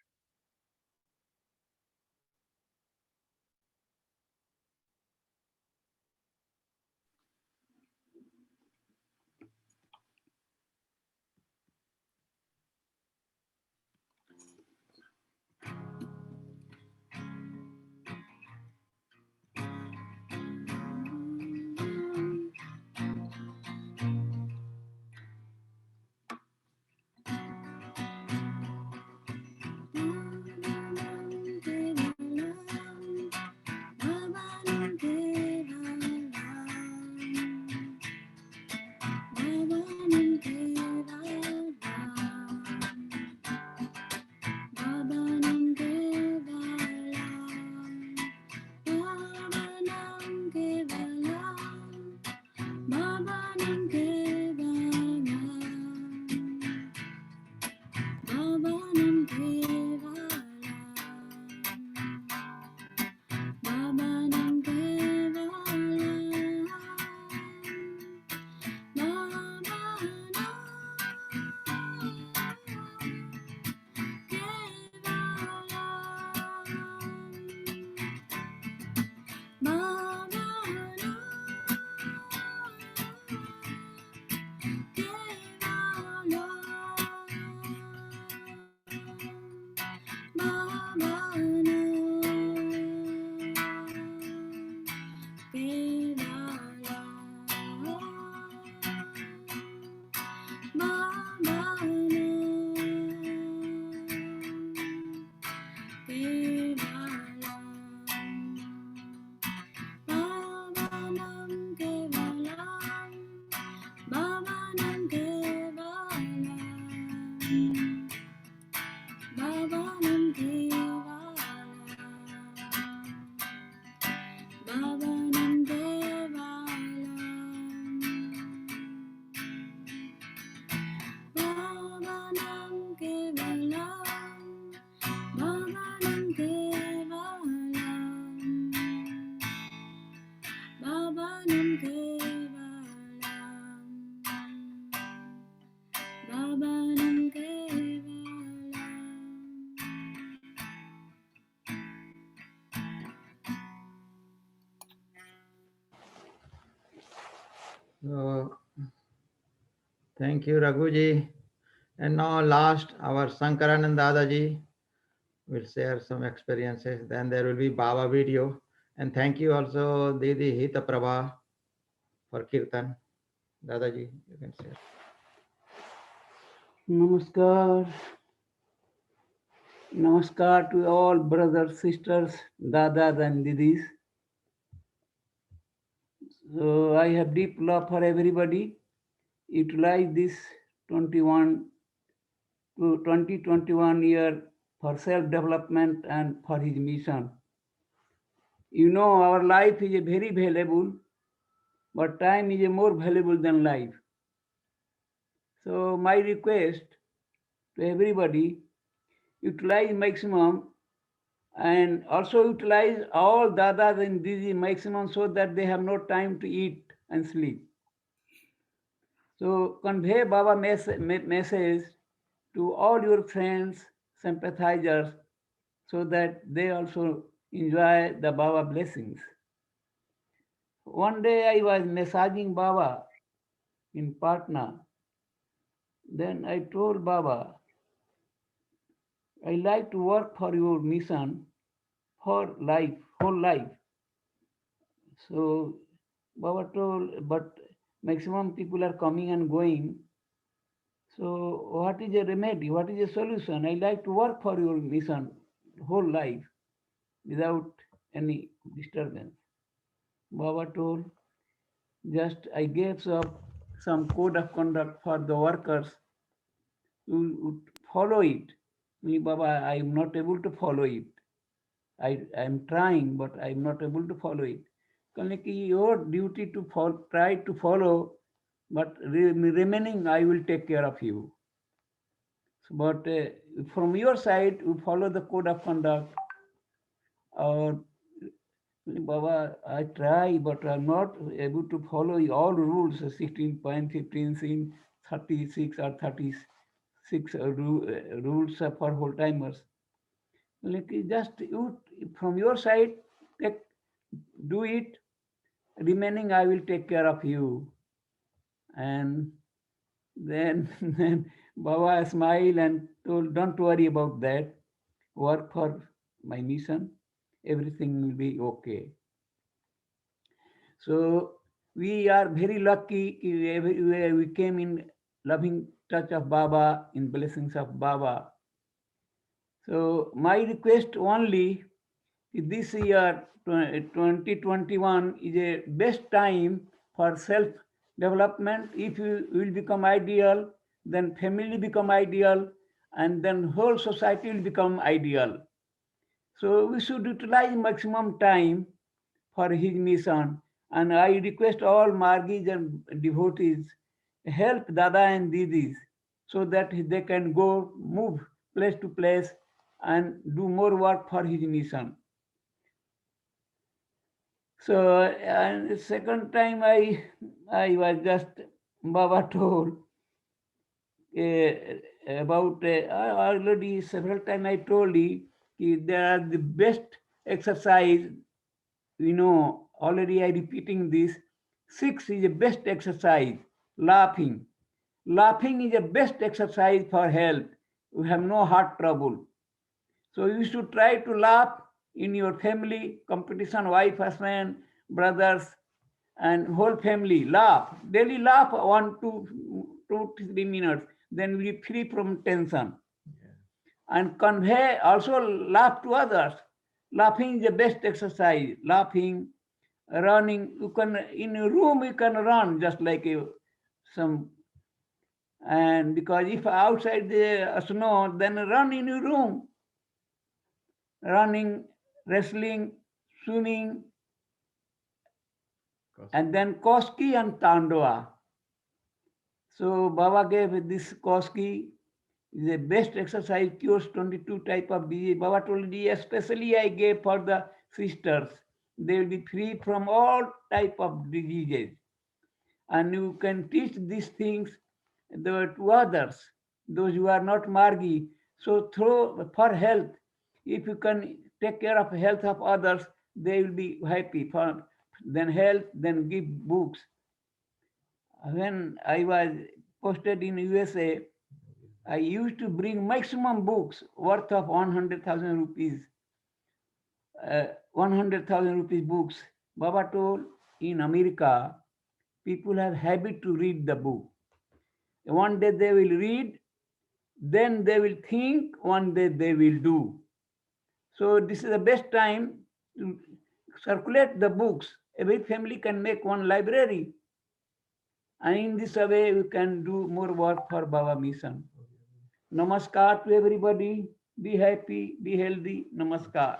So, thank you, Raghuji. And now last, our Sankaranand Dadaji will share some experiences. Then there will be Baba video. And thank you also, Didi Hita Prabha for Kirtan. Dadaji, you can share. Namaskar. Namaskar to all brothers, sisters, dadas and didis. So I have deep love for everybody. Utilize this 2021 year for self-development and for his mission. You know, our life is a very valuable, but time is a more valuable than life. So my request to everybody, utilize maximum and also utilize all dadas and didi maximum so that they have no time to eat and sleep. So convey Baba message to all your friends, sympathizers, so that they also enjoy the Baba blessings. One day I was massaging Baba in Patna. Then I told Baba, I like to work for your mission for life, whole life. So Baba told, but maximum people are coming and going. So what is a remedy? What is a solution? I like to work for your mission whole life without any disturbance. Baba told, just I gave some code of conduct for the workers who would follow it. Me, Baba, I am not able to follow it. I am trying, but I am not able to follow it. Your duty to try to follow, but remaining I will take care of you. But from your side, you follow the code of conduct. Or Baba, I try, but I'm not able to follow all rules. 16.15, scene 36 or 36 rules for whole timers. Like just you from your side, do it. Remaining, I will take care of you. And then Baba smiled and told, don't worry about that. Work for my mission. Everything will be okay. So we are very lucky. We came in loving touch of Baba, in blessings of Baba. So my request only, this year 2021 is a best time for self development. If you will become ideal, then family become ideal, and then whole society will become ideal. So we should utilize maximum time for his mission. And I request all Margis and devotees, help Dada and Didis so that they can go move place to place and do more work for his mission. So, and second time I was just, Baba told about, already several times I told you, they are the best exercise, already I repeating this. 6 is the best exercise, laughing. Laughing is the best exercise for health. You have no heart trouble. So you should try to laugh in your family, competition, wife, husband, brothers, and whole family. Laugh. Daily laugh 1 to 3 minutes. Then we free from tension. And convey, also laugh to others. Laughing is the best exercise. Laughing, running. You can, in a room, you can run just like some. And because if outside the snow, then run in your room. Running, wrestling, swimming, and then Koski and Tandava. So Baba gave this Koski, the best exercise, cures 22 type of disease. Baba told me, especially I gave for the sisters. They will be free from all type of diseases. And you can teach these things to others, those who are not Margi. So for health, if you can take care of health of others, they will be happy. Then health, then give books. When I was posted in USA, I used to bring maximum books worth of 100,000 rupees. 100,000 rupees books. Baba told in America, people have habit to read the book. One day they will read, then they will think, one day they will do. So this is the best time to circulate the books. Every family can make one library. And in this way, we can do more work for Baba Mission. Namaskar to everybody. Be happy, be healthy. Namaskar.